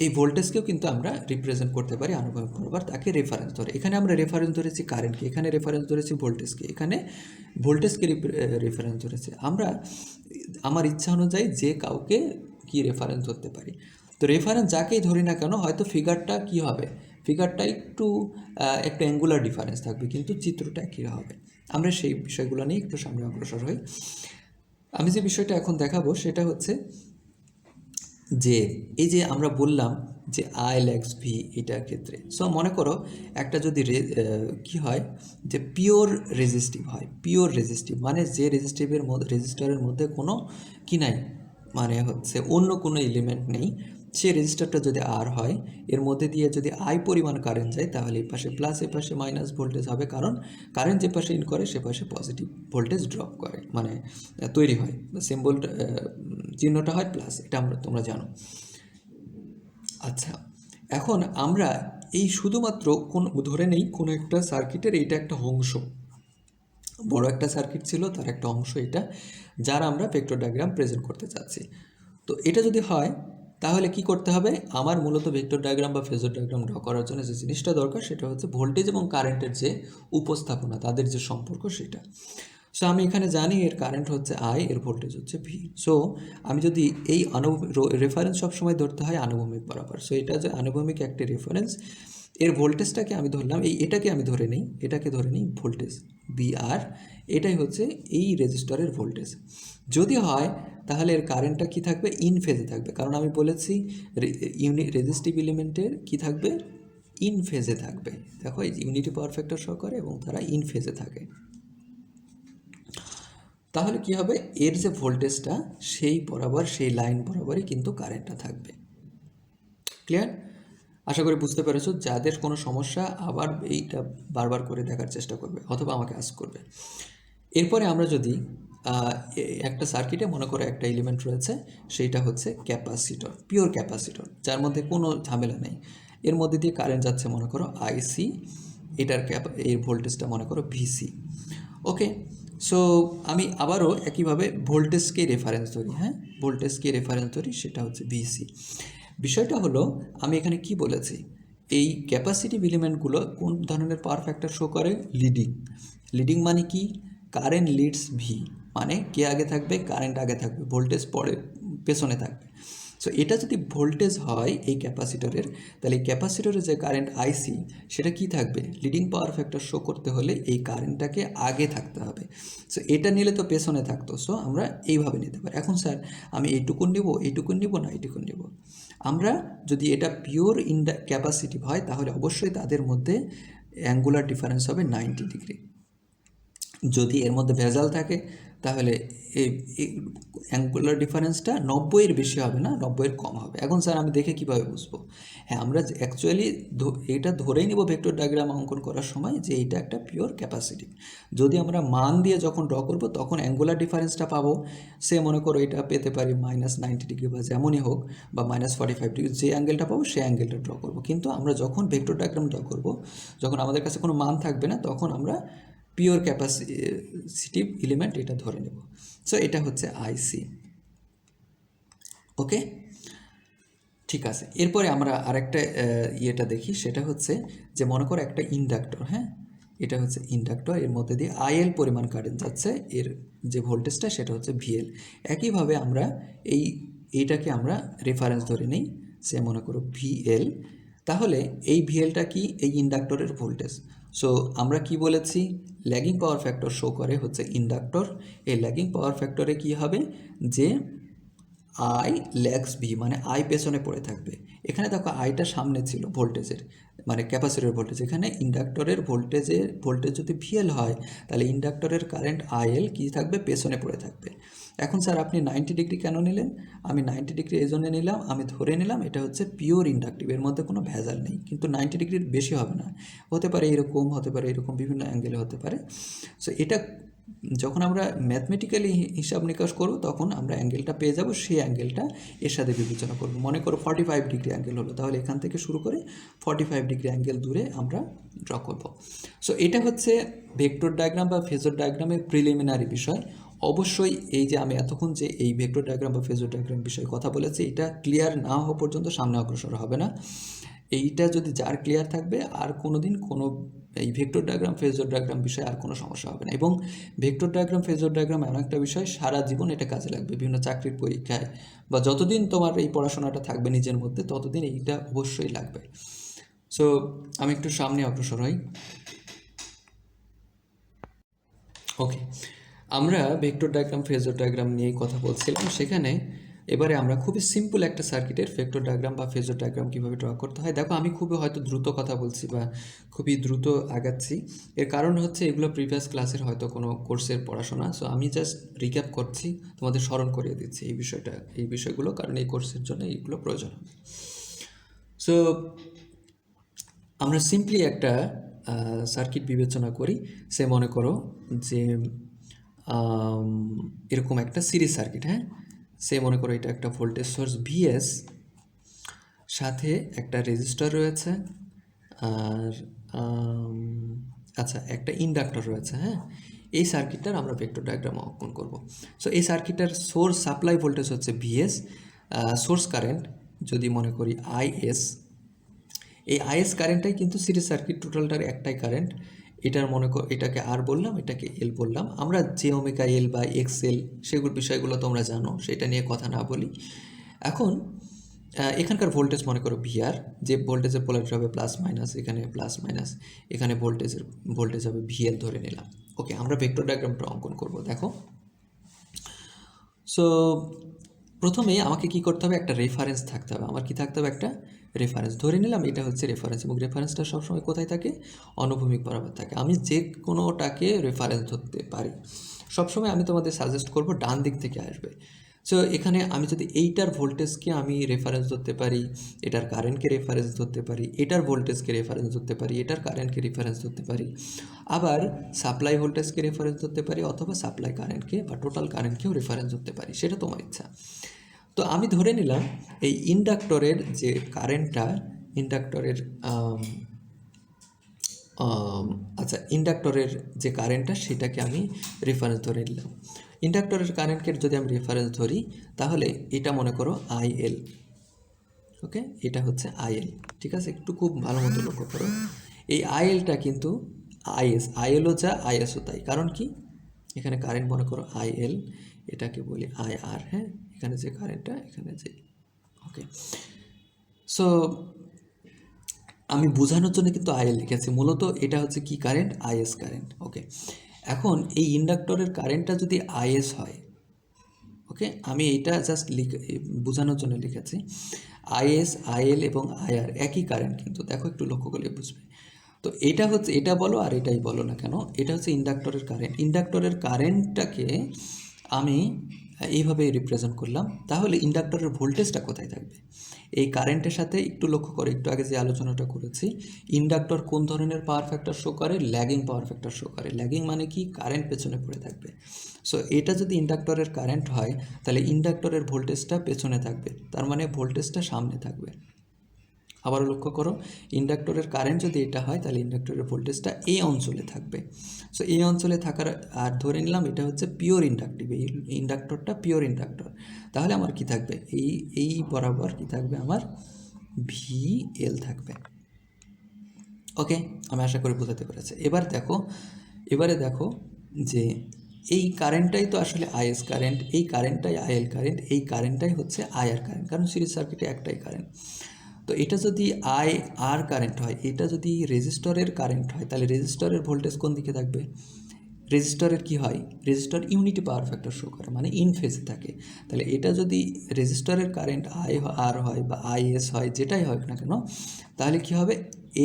S1: এই ভোল্টেজকেও কিন্তু আমরা রিপ্রেজেন্ট করতে পারি আনুভূমিক বরাবর, তাকে রেফারেন্স ধরে। এখানে আমরা রেফারেন্স ধরেছি কারেন্টকে, এখানে রেফারেন্স ধরেছি ভোল্টেজকে, এখানে ভোল্টেজকে রেফারেন্স ধরেছি। আমরা আমার ইচ্ছা অনুযায়ী যে কাউকে কি রেফারেন্স ধরতে পারি। তো রেফারেন্স যাকেই ধরি না কেন, হয়তো ফিগারটা কি হবে, ফিগারটা একটু অ্যাঙ্গুলার ডিফারেন্স থাকবে, কিন্তু চিত্রটা একই হবে। আমরা সেই বিষয়গুলো নিয়ে একটু সামনে অগ্রসর হই। আমি যে বিষয়টা এখন দেখাবো সেটা হচ্ছে যে এই যে আমরা বললাম যে আই ল্যাগস ভি, এটার ক্ষেত্রে সো মনে করো একটা যদি কি হয়, যে পিওর রেজিস্টিভ মানে যে রেজিস্টারের মধ্যে কোনো কি নাই, মানে হচ্ছে অন্য কোনো এলিমেন্ট নেই, সেই রেজিস্টারটা যদি আর হয়, এর মধ্যে দিয়ে যদি আই পরিমাণ কারেন্ট যায়, তাহলে এই পাশে প্লাস এ পাশে মাইনাস ভোল্টেজ হবে, কারণ কারেন্ট যে পাশে ইন করে সে পাশে পজিটিভ ভোল্টেজ ড্রপ করে, মানে তৈরি হয়, সিম্বল চিহ্নটা হয় প্লাস, এটা তোমরা জানো। আচ্ছা, এখন আমরা এই শুধুমাত্র ধরে নেই কোনো একটা সার্কিটের এইটা একটা অংশ, বড় একটা সার্কিট ছিল, তার একটা অংশ এটা, যার আমরা ভেক্টর ডায়াগ্রাম প্রেজেন্ট করতে চাচ্ছি। তো এটা যদি হয়, তাহলে কি করতে হবে, আমার মূলত ভেক্টর ডায়াগ্রাম বা ফেজর ডায়াগ্রাম ড্র করার জন্য যে জিনিসটা দরকার সেটা হচ্ছে ভোল্টেজ এবং কারেন্টের যে উপস্থাপনা, তাদের যে সম্পর্ক সেটা। সো আমি এখানে জানি এর কারেন্ট হচ্ছে আই, এর ভোল্টেজ হচ্ছে ভি। সো আমি যদি এই রেফারেন্স সবসময় ধরতে হয় আনুভূমিক বরাবর, সো এটা যে আনুভূমিক একটি রেফারেন্স, এর ভোল্টেজটাকে আমি ধরলাম, এটাকে আমি ধরে নিই, এটাকে ধরে নিই ভোল্টেজ বি আর, এটাই হচ্ছে এই রেজিস্টরের ভোল্টেজ। যদি হয় তাহলে এর কারেন্টটা কি থাকবে, ইন ফেজে থাকবে, কারণ আমি বলেছি রেজিস্টিভ এলিমেন্টের কি থাকবে, ইন ফেজে থাকবে। দেখো এই ইউনিটি পাওয়ার ফ্যাক্টর সহকারে এবং তারা ইন ফেজে থাকে। তাহলে কি হবে, এর যে ভোল্টেজটা সেই বরাবর, সেই লাইন বরাবরই কিন্তু কারেন্টটা থাকবে। ক্লিয়ার? আশা করি বুঝতে পেরেছো। যাদের কোনো সমস্যা আবার এইটা বারবার করে দেখার চেষ্টা করবে অথবা আমাকে আস্ক করবে। এরপরে আমরা যদি একটা সার্কিটে মনে করে একটা এলিমেন্ট রয়েছে, সেইটা হচ্ছে ক্যাপাসিটর, পিওর ক্যাপাসিটর, যার মধ্যে কোনো ঝামেলা নেই। এর মধ্যে দিয়ে কারেন্ট যাচ্ছে মনে করো আইসি, এটার এর ভোল্টেজটা মনে করো ভিসি। ওকে, সো আমি আবারও একইভাবে ভোল্টেজকে রেফারেন্স ধরি, হ্যাঁ, ভোল্টেজকে রেফারেন্স ধরি, সেটা হচ্ছে ভিসি। বিষয়টা হলো, আমি এখানে কি বলেছি, এই ক্যাপাসিটিভ এলিমেন্টগুলো কোন ধরনের পাওয়ার ফ্যাক্টর শো করে, লিডিং। লিডিং মানে কি, কারেন্ট লিডস ভি, মানে কে আগে থাকবে, কারেন্ট আগে থাকবে, ভোল্টেজ পরে পেছনে থাকবে। সো এটা যদি ভোল্টেজ হয় এই ক্যাপাসিটরের, তাহলে এই ক্যাপাসিটরের যে কারেন্ট আইসি সেটা কি থাকবে, লিডিং পাওয়ার ফ্যাক্টর শো করতে হলে এই কারেন্টটাকে আগে থাকতে হবে। সো এটা নিলে তো পেছনে থাকতো, সো আমরা এইভাবে নিতে পারি। এখন স্যার আমি এইটুকুন নিব, এইটুকুন নিব না এইটুকুন নিব, আমরা যদি এটা পিওর ক্যাপাসিটিভ হয় তাহলে অবশ্যই তাদের মধ্যে অ্যাঙ্গুলার ডিফারেন্স হবে 90 ডিগ্রি। যদি এর মধ্যে ভেজাল থাকে তাহলে এই অ্যাঙ্গুলার ডিফারেন্সটা 90-এর বেশি হবে না, 90-এর কম হবে। এখন স্যার আমি দেখে কীভাবে বুঝবো, হ্যাঁ আমরা অ্যাকচুয়ালি এটা ধরেই নেব ভেক্টর ডায়াগ্রাম অঙ্কন করার সময় যে এটা একটা পিওর ক্যাপাসিটি। যদি আমরা মান দিয়ে যখন ড্র করব তখন অ্যাঙ্গুলার ডিফারেন্সটা পাবো, সে মনে করো এটা পেতে পারি -90 ডিগ্রি বা যেমনই হোক, বা -45 ডিগ্রি, যে অ্যাঙ্গেলটা পাবো সেই অ্যাঙ্গেলটা ড্র করবো। কিন্তু আমরা যখন ভেক্টর ডায়াগ্রাম ড্র করব, যখন আমাদের কাছে কোনো মান থাকবে না, তখন আমরা পিওর ক্যাপাসিটিভ এলিমেন্ট এটা ধরে নেব। সো এটা হচ্ছে আইসি। ওকে, ঠিক আছে। এরপরে আমরা আরেকটা ইয়েটা দেখি, সেটা হচ্ছে যে মনে করো একটা ইন্ডাক্টর, হ্যাঁ, এটা হচ্ছে ইন্ডাক্টর, এর মধ্যে দিয়ে আইএল পরিমাণ কারেন্ট যাচ্ছে, এর যে ভোল্টেজটা সেটা হচ্ছে ভিএল। একইভাবে আমরা এইটাকে আমরা রেফারেন্স ধরে নিই, সে মনে করো ভিএল। তাহলে এই ভিএলটা কি, এই ইন্ডাক্টরের ভোল্টেজ। সো আমরা কি বলেছি, ল্যাগিং পাওয়ার ফ্যাক্টর শো করে হচ্ছে ইন্ডাক্টর। এই ল্যাগিং পাওয়ার ফ্যাক্টরে কি হবে, যে আই ল্যাগস ভি, মানে আই পেছনে পড়ে থাকবে। এখানে দেখো আইটা সামনে ছিল ভোল্টেজের, মানে ক্যাপাসিটরের ভোল্টেজ, এখানে ইন্ডাক্টরের ভোল্টেজ যদি ভিএল হয় তাহলে ইন্ডাক্টরের কারেন্ট আইএল কী থাকবে, পেছনে পড়ে থাকবে। এখন স্যার আপনি 90 ডিগ্রি কেন নিলেন, আমি 90 ডিগ্রি এই জন্য নিলাম, আমি ধরে নিলাম এটা হচ্ছে পিওর ইন্ডাকটিভ, এর মধ্যে কোনো ভেজাল নেই। কিন্তু 90 ডিগ্রির বেশি হবে না, হতে পারে এরকম, হতে পারে এরকম, বিভিন্ন অ্যাঙ্গেলে হতে পারে। সো এটা যখন আমরা ম্যাথমেটিক্যালি হিসাব নিকাশ করব তখন আমরা অ্যাঙ্গেলটা পেয়ে যাব, সেই অ্যাঙ্গেলটা এর সাথে বিবেচনা করব। মনে করো 45 ডিগ্রি অ্যাঙ্গেল হলো, তাহলে এখান থেকে শুরু করে 45 ডিগ্রি অ্যাঙ্গেল দূরে আমরা ড্র করব। সো এটা হচ্ছে ভেক্টর ডায়াগ্রাম বা ফেজর ডায়াগ্রামের প্রিলিমিনারি বিষয়। অবশ্যই এই যে আমি এতক্ষণ যে এই ভেক্টর ডায়াগ্রাম বা ফেজর ডায়াগ্রাম বিষয়ে কথা বলেছি, এটা ক্লিয়ার না হওয়া পর্যন্ত সামনে অগ্রসর হবে না। এইটা যদি যার ক্লিয়ার থাকবে, আর কোনো দিন কোনো এই ভেক্টর ডায়াগ্রাম ফেজর ডায়াগ্রাম বিষয়ে আর কোনো সমস্যা হবে না। এবং ভেক্টর ডায়াগ্রাম ফেজর ডায়াগ্রাম এমন একটা বিষয়, সারা জীবন এটা কাজে লাগবে, বিভিন্ন চাকরির পরীক্ষায়, বা যতদিন তোমার এই পড়াশোনাটা থাকবে নিজের মধ্যে ততদিন এইটা অবশ্যই লাগবে। সো আমি একটু সামনে অগ্রসর হই। ওকে, আমরা ভেক্টর ডায়াগ্রাম ফেজর ডায়াগ্রাম নিয়ে কথা বলছিলাম। সেখানে এবারে আমরা খুবই সিম্পল একটা সার্কিটের ভেক্টর ডায়াগ্রাম বা ফেজর ডায়াগ্রাম কীভাবে ড্র করতে হয়। দেখো আমি খুবই হয়তো দ্রুত কথা বলছি বা খুবই দ্রুত আগাচ্ছি, এর কারণ হচ্ছে এগুলো প্রিভিয়াস ক্লাসের হয়তো কোনো কোর্সের পড়াশোনা। সো আমি জাস্ট রিক্যাপ করছি, তোমাদের স্মরণ করিয়ে দিচ্ছি এই বিষয়গুলো, কারণ এই কোর্সের জন্য এইগুলো প্রয়োজন হবে। সো আমরা সিম্পলি একটা সার্কিট বিবেচনা করি। সে মনে করো যে এরকম একটা সিরিজ সার্কিট, হ্যাঁ, সে মনে করো এটা একটা ভোল্টেজ সোর্স ভিএস, সাথে একটা রেজিস্টার রয়েছে, আর আচ্ছা একটা ইন্ডাক্টর রয়েছে, হ্যাঁ। এই সার্কিটটার আমরা ভেক্টর ডায়াগ্রাম অঙ্কন করব। সো এই সার্কিটটার সোর্স সাপ্লাই ভোল্টেজ হচ্ছে ভিএস, সোর্স কারেন্ট যদি মনে করি আইএস, এই আইএস কারেন্টটাই কিন্তু সিরিজ সার্কিট, টোটালটার একটাই কারেন্ট। এটার মনে কর এটাকে আর বললাম, এটাকে এল বললাম। আমরা যে ওমেগা এল বা এক্স এল সেগুলো বিষয়গুলো তোমরা জানো, সেটা নিয়ে কথা না বলি। এখন এখানকার ভোল্টেজ মনে করো ভিআর, যে ভোল্টেজের পোলারিটি হবে প্লাস মাইনাস, এখানে প্লাস মাইনাস, এখানে ভোল্টেজ হবে ভিএল ধরে নিলাম। ওকে, আমরা ভেক্টর ডায়াগ্রামটা অঙ্কন করব। দেখো, সো প্রথমে আমাকে কি করতে হবে, একটা রেফারেন্স থাকতে হবে। আমার কি থাকতে হবে, একটা রেফারেন্স ধরে নিলাম, এটা হচ্ছে রেফারেন্স, এবং রেফারেন্সটা সবসময় কোথায় থাকে, অনুভূমিক বরাবর থাকে। আমি যে কোনোটাকে রেফারেন্স ধরতে পারি, সবসময় আমি তোমাদের সাজেস্ট করব ডান দিক থেকে আসবে। সো এখানে আমি যদি এইটার ভোল্টেজকে আমি রেফারেন্স ধরতে পারি, এটার কারেন্টকে রেফারেন্স ধরতে পারি, এটার ভোল্টেজকে রেফারেন্স ধরতে পারি, এটার কারেন্টকে রেফারেন্স ধরতে পারি, আবার সাপ্লাই ভোল্টেজকে রেফারেন্স ধরতে পারি, অথবা সাপ্লাই কারেন্টকে বা টোটাল কারেন্টকেও রেফারেন্স ধরতে পারি, সেটা তোমার ইচ্ছা। তো আমি ধরে নিলাম এই ইন্ডাক্টরের যে কারেন্টটা, ইন্ডাক্টরের আচ্ছা ইন্ডাক্টরের যে কারেন্টটা সেটাকে আমি রেফারেন্স ধরে নিলাম। ইন্ডাক্টরের কারেন্টকে যদি আমি রেফারেন্স ধরি, তাহলে এটা মনে করো আইএল। ওকে, এটা হচ্ছে আইএল, ঠিক আছে। একটু খুব ভালো মতো লক্ষ্য করো, এই আইএলটা কিন্তু আইএলও যা আইএসও তাই। কারণ কি, এখানে কারেন্ট মনে করো আইএল, এটাকে বলি আইআর, হ্যাঁ, এখানে যে কারেন্টটা, এখানে যে, ওকে। সো আমি বোঝানোর জন্য কিন্তু আইএল লিখেছি, মূলত এটা হচ্ছে কি কারেন্ট, আইএস কারেন্ট। ওকে, এখন এই ইন্ডাক্টরের কারেন্টটা যদি আইএস হয়, ওকে, আমি এইটা জাস্ট বোঝানোর জন্য লিখেছি। আইএস, আইএল এবং আইআর একই কারেন্ট কিন্তু, দেখো একটু লক্ষ্য করলে বুঝবে। তো এটা হচ্ছে, এটা বলো আর এটাই বলো না কেন, এটা হচ্ছে ইন্ডাক্টরের কারেন্ট। ইন্ডাক্টরের কারেন্টটাকে আমি এইভাবে রিপ্রেজেন্ট করলাম। তাহলে ইন্ডাক্টরের ভোল্টেজটা কোথায় থাকবে, এই কারেন্টের সাথে একটু লক্ষ্য করে, একটু আগে যে আলোচনাটা করেছি, ইন্ডাক্টর কোন ধরনের পাওয়ার ফ্যাক্টর শো করে, ল্যাগিং পাওয়ার ফ্যাক্টর শো করে। ল্যাগিং মানে কি, কারেন্ট পেছনে পড়ে থাকবে। সো এটা যদি ইন্ডাক্টরের কারেন্ট হয়, তাহলে ইন্ডাক্টরের ভোল্টেজটা পেছনে থাকবে, তার মানে ভোল্টেজটা সামনে থাকবে। আবার লক্ষ্য করো, ইন্ডাক্টরের কারেন্ট যদি এটা হয়, তাহলে ইন্ডাক্টরের ভোল্টেজটা এই অঞ্চলে থাকবে। সো এই অঞ্চলে থাকার, আর ধরে নিলাম এটা হচ্ছে পিওর ইন্ডাকটিভ, এই ইন্ডাক্টরটা পিওর ইন্ডাক্টর। তাহলে আমার কি থাকবে, এই বরাবর কি থাকবে, আমার ভিএল থাকবে। ওকে, আমি আশা করি বোঝাতে পেরেছি। এবারে দেখো যে এই কারেন্টটাই তো আসলে আইএস কারেন্ট, এই কারেন্টটাই আইএল কারেন্ট, এই কারেন্টটাই হচ্ছে আইআর কারেন্ট, কারণ সিরিজ সার্কিটে একটাই কারেন্ট। তো এটা যদি আই আর কারেন্ট হয়, এটা যদি রেজিস্টরের কারেন্ট হয়, তাহলে রেজিস্টরের ভোল্টেজ কোন দিকে থাকবে, রেজিস্টরের কি হয়, resistor unity power factor show করে, মানে ইন ফেজে থাকে। তাহলে এটা যদি রেজিস্টরের কারেন্ট আই আর হয় বা আইএস হয়, যেটাই হোক না কেন, তাহলে কি হবে,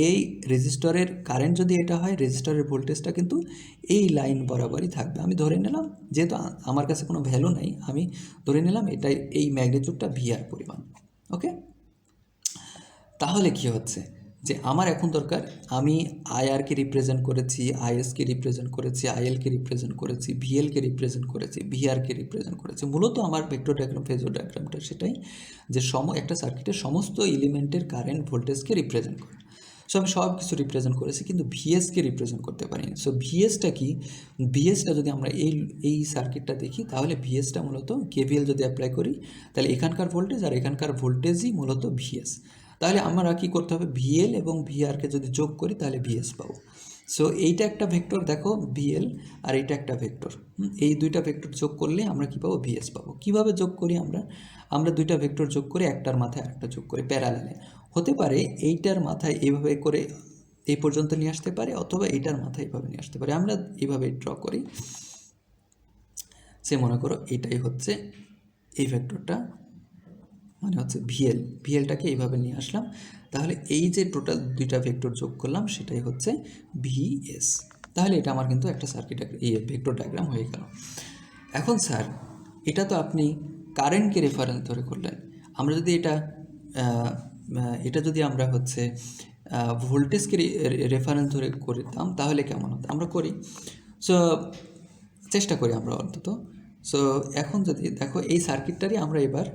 S1: এই রেজিস্টরের কারেন্ট যদি এটা হয়, রেজিস্টরের ভোল্টেজটা কিন্তু এই লাইন বরাবরই থাকবে। আমি ধরে নিলাম, যেহেতু আমার কাছে কোনো ভ্যালু নেই, আমি ধরে নিলাম এটাই, এই ম্যাগনিটিউডটা ভিআর পরিমাণ। ওকে, তাহলে কি হচ্ছে, যে আমার এখন দরকার, আমি আইআরকে রিপ্রেজেন্ট করেছি, আইএসকে রিপ্রেজেন্ট করেছি, আইএলকে রিপ্রেজেন্ট করেছি, ভিএলকে রিপ্রেজেন্ট করেছি, ভিআরকে রিপ্রেজেন্ট করেছি। মূলত আমার ভেক্টর ডায়াগ্রাম, ফেজর ডায়াগ্রামটা সেটাই, যে একটা সার্কিটের সমস্ত এলিমেন্টের কারেন্ট ভোল্টেজকে রিপ্রেজেন্ট করে। সো আমি সব কিছু রিপ্রেজেন্ট করেছি, কিন্তু ভিএসকে রিপ্রেজেন্ট করতে পারিনি। সো ভিএসটা কি, ভিএসটা যদি আমরা এই সার্কিটটা দেখি, তাহলে ভিএসটা মূলত কেভিএল যদি অ্যাপ্লাই করি, তাহলে এখানকার ভোল্টেজ আর এখানকার ভোল্টেজই মূলত ভিএস। তাহলে আমরা কী করতে হবে, ভিএল এবং ভিআরকে যদি যোগ করি, তাহলে ভিএস পাবো। সো এইটা একটা ভেক্টর, দেখো ভিএল, আর এইটা একটা ভেক্টর, এই দুইটা ভেক্টর যোগ করলে আমরা কী পাবো, ভিএস পাবো। কীভাবে যোগ করি, আমরা দুইটা ভেক্টর যোগ করে একটার মাথায় আরেকটা যোগ করি প্যারালালে। হতে পারে এইটার মাথায় এইভাবে করে এই পর্যন্ত নিয়ে আসতে পারে, অথবা এইটার মাথায় এইভাবে নিয়ে আসতে পারে। আমরা এইভাবে ড্র করি, সে মনে করো এটাই হচ্ছে এই ভেক্টরটা, মানে হচ্ছে ভিএল, ভিএলটাকে এইভাবে নিয়ে আসলাম, তাহলে এই যে টোটাল দুইটা ভেক্টর যোগ করলাম সেটাই হচ্ছে ভিএস। তাহলে এটা আমার কিন্তু একটা সার্কিট ভেক্টর ডায়াগ্রাম হয়ে গেল। এখন স্যার এটা তো আপনি কারেন্টকে রেফারেন্স ধরে করলেন, আমরা যদি এটা যদি আমরা হচ্ছে ভোল্টেজকে রেফারেন্স ধরে করতাম তাহলে কেমন হতো, আমরা করি। সো চেষ্টা করি আমরা অন্তত। সো এখন যদি দেখো এই সার্কিটটারই আমরা এবার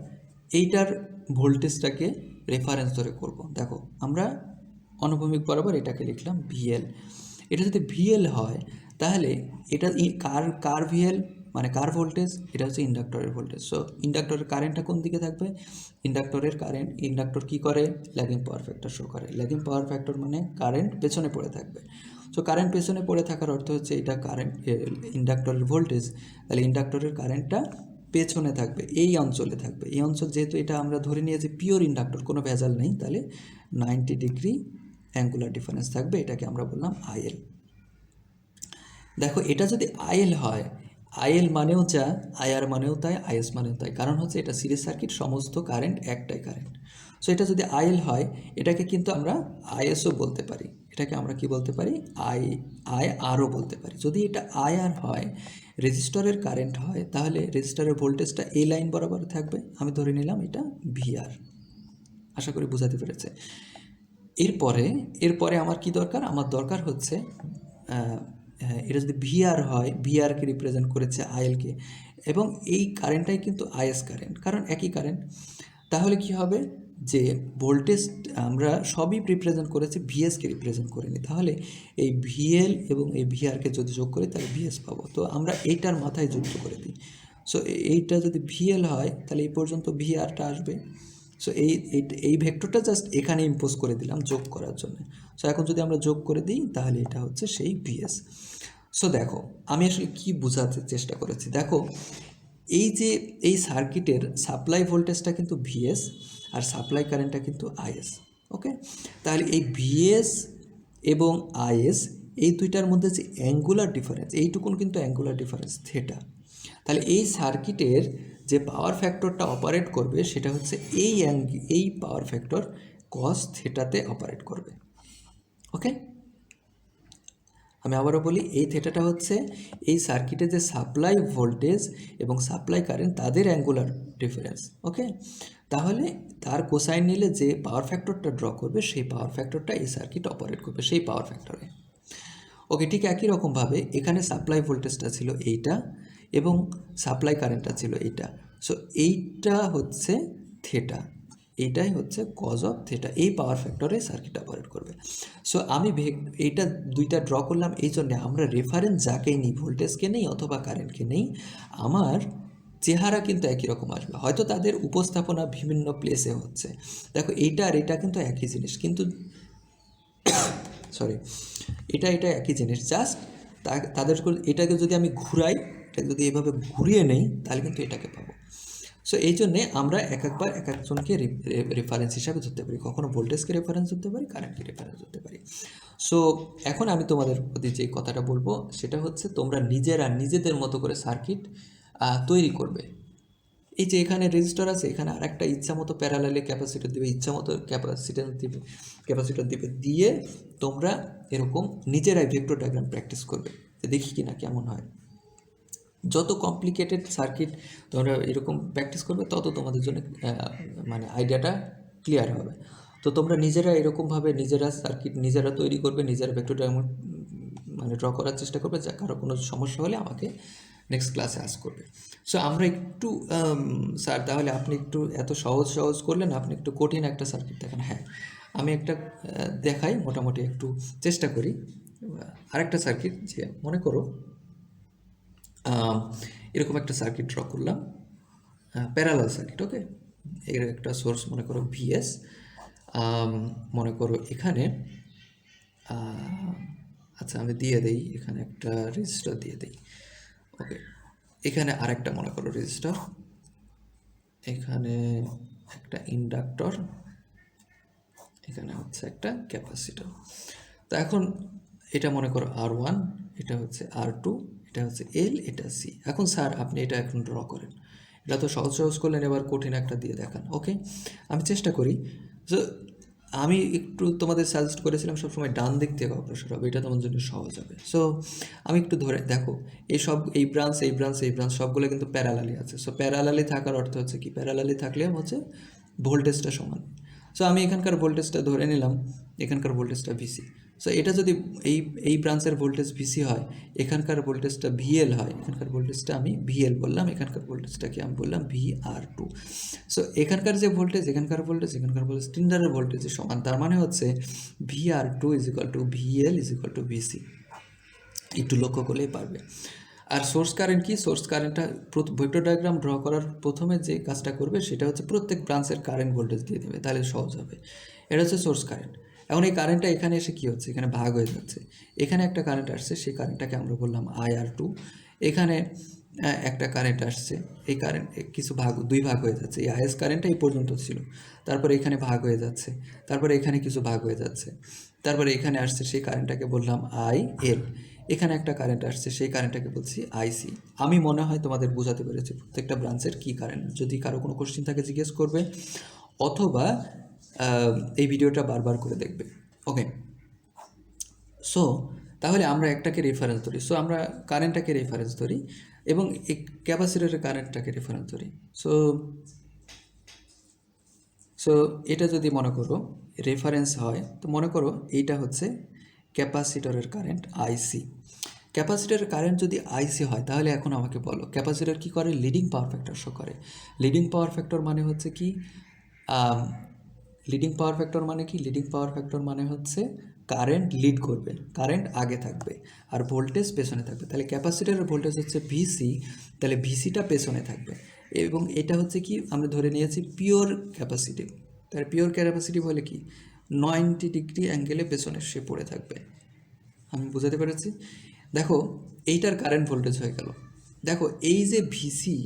S1: এইটার ভোল্টেজটাকে রেফারেন্স ধরে করব। দেখো আমরা অনুভূমিক বরাবর এটাকে লিখলাম ভিএল। এটা যদি ভিএল হয় তাহলে এটা কার কার ভিএল মানে কার ভোল্টেজ, এটা হচ্ছে ইন্ডাক্টরের ভোল্টেজ। সো ইন্ডাক্টরের কারেন্টটা কোন দিকে থাকবে, ইন্ডাক্টর কী করে, ল্যাগিং পাওয়ার ফ্যাক্টর শো করে। ল্যাগিং পাওয়ার ফ্যাক্টর মানে কারেন্ট পেছনে পড়ে থাকবে। সো কারেন্ট পেছনে পড়ে থাকার অর্থ হচ্ছে এটা কারেন্ট ইন্ডাক্টরের ভোল্টেজ, তাহলে ইন্ডাক্টরের কারেন্টটা পেছনে থাকবে, এই অঞ্চলে থাকবে। এই অঞ্চল যেহেতু এটা আমরা ধরে নিয়েছি পিওর ইন্ডাক্টর, কোনো ভেজাল নেই, তাহলে 90 ডিগ্রি অ্যাঙ্গুলার ডিফারেন্স থাকবে, এটাকে আমরা বললাম আইএল। দেখো এটা যদি আইএল হয়, আইএল মানেও যা, আইআর মানেও তাই, আইএস মানেও তাই, কারণ হচ্ছে এটা সিরিজ সার্কিট, সমস্ত কারেন্ট একটাই কারেন্ট। সো এটা যদি আইএল হয় এটাকে কিন্তু আমরা আইএসও বলতে পারি, এটাকে আমরা কি বলতে পারি, আইআরও বলতে পারি। যদি এটা আইআর হয়, রেজিস্টরের কারেন্ট হয়, তাহলে রেজিস্টরের ভোল্টেজটা এই লাইন বরাবর থাকবে, আমি ধরে নিলাম এটা ভিআর। আশা করি বোঝাতে পেরেছে। এরপরে আমার কি দরকার, আমার দরকার হচ্ছে এটা যদি ভিআর হয়, ভিআরকে রিপ্রেজেন্ট করেছে আইএলকে, এবং এই কারেন্টটাই কিন্তু আইএস কারেন্ট, কারণ একই কারেন্ট। তাহলে কি হবে যে ভোল্টেজ আমরা সবই রিপ্রেজেন্ট করেছি, ভিএসকে রিপ্রেজেন্ট করিনি, তাহলে এই ভিএল এবং এই ভিআরকে যদি যোগ করি তাহলে ভিএস পাবো। তো আমরা এইটার মাথায় যুক্ত করে দিই। সো এইটা যদি ভিএল হয় তাহলে এই পর্যন্ত ভিআরটা আসবে। সো এই ভেক্টরটা জাস্ট এখানে ইম্পোজ করে দিলাম যোগ করার জন্য। সো এখন যদি আমরা যোগ করে দিই তাহলে এটা হচ্ছে সেই ভিএস। সো দেখো আমি আসলে কি বোঝাতে চেষ্টা করেছি, দেখো এই যে এই সার্কিটের সাপ্লাই ভোল্টেজটা কিন্তু ভিএস আর সাপ্লাই কারেন্টটা কিন্তু আইএস। ওকে, তাহলে এই ভিএস এবং আইএস এই দুইটার মধ্যে যে অ্যাঙ্গুলার ডিফারেন্স, এইটুকুন কিন্তু অ্যাঙ্গুলার ডিফারেন্স থিটা। তাহলে এই সার্কিটের যে পাওয়ার ফ্যাক্টরটা অপারেট করবে সেটা হচ্ছে এই পাওয়ার ফ্যাক্টর কস থিটাতে অপারেট করবে। ওকে, আমি আবারও বলি, এই থিটাটা হচ্ছে এই সার্কিটের যে সাপ্লাই ভোল্টেজ এবং সাপ্লাই কারেন্ট তাদের অ্যাঙ্গুলার ডিফারেন্স। ওকে, তাহলে তার কোসাইন নিলে যে পাওয়ার ফ্যাক্টরটা ড্র করবে সেই পাওয়ার ফ্যাক্টরটা এই সার্কিট অপারেট করবে সেই পাওয়ার ফ্যাক্টরে। ওকে, ঠিক একই রকমভাবে এখানে সাপ্লাই ভোল্টেজটা ছিল এইটা এবং সাপ্লাই কারেন্টটা ছিল এইটা। সো এইটা হচ্ছে থিটা, এইটাই হচ্ছে কজ অফ থিটা, এই পাওয়ার ফ্যাক্টরে সার্কিট অপারেট করবে। সো আমি এইটা দুইটা ড্র করলাম এই জন্যে, আমরা রেফারেন্স যাকেই নিই, ভোল্টেজকে নেই অথবা কারেন্টকে নেই, আমার চেহারা কিন্তু একই রকম আসবে, হয়তো তাদের উপস্থাপনা বিভিন্ন প্লেসে হচ্ছে। দেখো এইটা আর এটা কিন্তু একই জিনিস, কিন্তু সরি এটা একই জিনিস, জাস্ট তাদের এটাকে যদি আমি ঘুরাই, এটাকে যদি এভাবে ঘুরিয়ে নেই তাহলে কিন্তু এটাকে পাবো। সো এই জন্যে আমরা একবার এক একজনকে রেফারেন্স হিসাবে ধরতে পারি, কখনো ভোল্টেজকে রেফারেন্স ধরতে পারি, কারেন্টকে রেফারেন্স ধরতে পারি। সো এখন আমি তোমাদের প্রতি যে কথাটা বলবো সেটা হচ্ছে তোমরা নিজেদের মতো করে সার্কিট তৈরি করবে। এই যে এখানে রেজিস্টার আছে, এখানে আরেকটা ইচ্ছা মতো প্যারালালে ক্যাপাসিটর দিবে, ইচ্ছা মতো ক্যাপাসিটর দিবে, দিয়ে তোমরা এরকম নিজেরাই ভেক্টর ডায়াগ্রাম প্র্যাকটিস করবে, দেখি কিনা কেমন হয়। যত কমপ্লিকেটেড সার্কিট তোমরা এরকম প্র্যাকটিস করবে তত তোমাদের জন্য মানে আইডিয়াটা ক্লিয়ার হবে। তো তোমরা নিজেরা এরকমভাবে নিজেরা সার্কিট নিজেরা তৈরি করবে, নিজেরা ভেক্টর ডায়াগ্রাম মানে ড্র করার চেষ্টা করবে, যা কারো কোনো সমস্যা হলে আমাকে নেক্সট ক্লাসে আস করবে। সো আমরা একটু স্যার তাহলে আপনি একটু এত সহজ করলেন, আপনি একটু কঠিন একটা সার্কিট দেখান। হ্যাঁ, আমি একটা দেখাই, মোটামুটি একটু চেষ্টা করি। আরেকটা সার্কিট, যে মনে করো এরকম একটা সার্কিট ড্র করলাম, প্যারালাল সার্কিট। ওকে, এর একটা সোর্স মনে করো ভিএস, মনে করো এখানে আচ্ছা আমি দিয়ে দেই, এখানে একটা রেজিস্টার দিয়ে দেই। ওকে, এখানে আরেকটা মনে করো রেজিস্টার, এখানে একটা ইন্ডাক্টর, এখানে হচ্ছে একটা ক্যাপাসিটর। তো এখন এটা মনে করো R1, এটা হচ্ছে R2, এটা হচ্ছে L, এটা C। এখন স্যার আপনি এটা এখন ড্র করেন। এটা তো সহজ সহজ করলেন, এবার কঠিন একটা দিয়ে দেখান। ওকে, আমি চেষ্টা করি। সো আমি একটু তোমাদের সাজেস্ট করেছিলাম সবসময় ডান দিক থেকে অগ্রসর হবে, এটা তোমার জন্য সহজ হবে। সো আমি একটু ধরে দেখো, এই ব্রাঞ্চ এই ব্রাঞ্চ এই ব্রাঞ্চ সবগুলো কিন্তু প্যারালালি আছে। সো প্যারালালি থাকার অর্থ হচ্ছে কি, প্যারালালি থাকলে হচ্ছে ভোল্টেজটা সমান। সো আমি এখানকার ভোল্টেজটা ধরে নিলাম, এখানকার ভোল্টেজটা ভিসি। সো এটা যদি এই এই ব্রাঞ্চের ভোল্টেজ ভিসি হয়, এখানকার ভোল্টেজটা ভিএল হয়, এখানকার ভোল্টেজটা আমি ভিএল বললাম, এখানকার ভোল্টেজটাকে আমি বললাম VR2। সো এখানকার যে ভোল্টেজ, এখানকার ভোল্টেজ, এখানকার ভোল্টেজ, তিনটার ভোল্টেজের সমান। তার মানে হচ্ছে VR2 = VL = VC। একটু লক্ষ্য করলেই পারবে। আর সোর্স কারেন্ট কি, সোর্স কারেন্টটা ভেক্টর ডায়াগ্রাম ড্র করার প্রথমে যে কাজটা করবে সেটা হচ্ছে প্রত্যেক ব্রাঞ্চের কারেন্ট ভোল্টেজ দিয়ে দেবে, তাহলে সহজ হবে। এটা হচ্ছে সোর্স কারেন্ট। এখন এই কারেন্টটা এখানে এসে কী হচ্ছে, এখানে ভাগ হয়ে যাচ্ছে। এখানে একটা কারেন্ট আসছে, সেই কারেন্টটাকে আমরা বললাম IR2। এখানে একটা কারেন্ট আসছে, এই কারেন্ট কিছু দুই ভাগ হয়ে যাচ্ছে। এই IS কারেন্টটা এই পর্যন্ত ছিল, তারপরে এখানে ভাগ হয়ে যাচ্ছে, তারপরে এখানে কিছু ভাগ হয়ে যাচ্ছে, তারপরে এখানে আসছে, সেই কারেন্টটাকে বললাম IL। এখানে একটা কারেন্ট আসছে, সেই কারেন্টটাকে বলছি IC। আমি মনে হয় তোমাদের বোঝাতে পেরেছি প্রত্যেকটা ব্রাঞ্চের কী কারেন্ট। যদি কারো কোনো কোশ্চেন থাকে জিজ্ঞেস করবে, অথবা এই ভিডিওটা বারবার করে দেখবে। ওকে, সো তাহলে আমরা একটাকে রেফারেন্স ধরি। সো আমরা কারেন্টটাকে রেফারেন্স ধরি এবং এই ক্যাপাসিটরের কারেন্টটাকে রেফারেন্স ধরি। সো সো এটা যদি মনে করো রেফারেন্স হয়, তো মনে করো এইটা হচ্ছে ক্যাপাসিটরের কারেন্ট আইসি। ক্যাপাসিটরের কারেন্ট যদি আইসি হয়, তাহলে এখন আমাকে বলো ক্যাপাসিটর কী করে, লিডিং পাওয়ার ফ্যাক্টর শো করে। লিডিং পাওয়ার ফ্যাক্টর মানে হচ্ছে কি, লিডিং পাওয়ার ফ্যাক্টর মানে কি, লিডিং পাওয়ার ফ্যাক্টর মানে হচ্ছে কারেন্ট লিড করবে, কারেন্ট আগে থাকবে আর ভোল্টেজ পেছনে থাকবে। তাহলে ক্যাপাসিটরের ভোল্টেজ হচ্ছে ভিসি, তাহলে ভিসিটা পেছনে থাকবে। এবং এটা হচ্ছে কি, আমরা ধরে নিয়েছি পিওর ক্যাপাসিটিভ। তাহলে পিওর ক্যাপাসিটিভ হলে কি, 90 ডিগ্রি অ্যাঙ্গেলে পেছনে সে পড়ে থাকবে। আমি বোঝাতে পেরেছি? দেখো এইটার কারেন্ট ভোল্টেজ হয়ে গেল। দেখো এই যে ভিসি,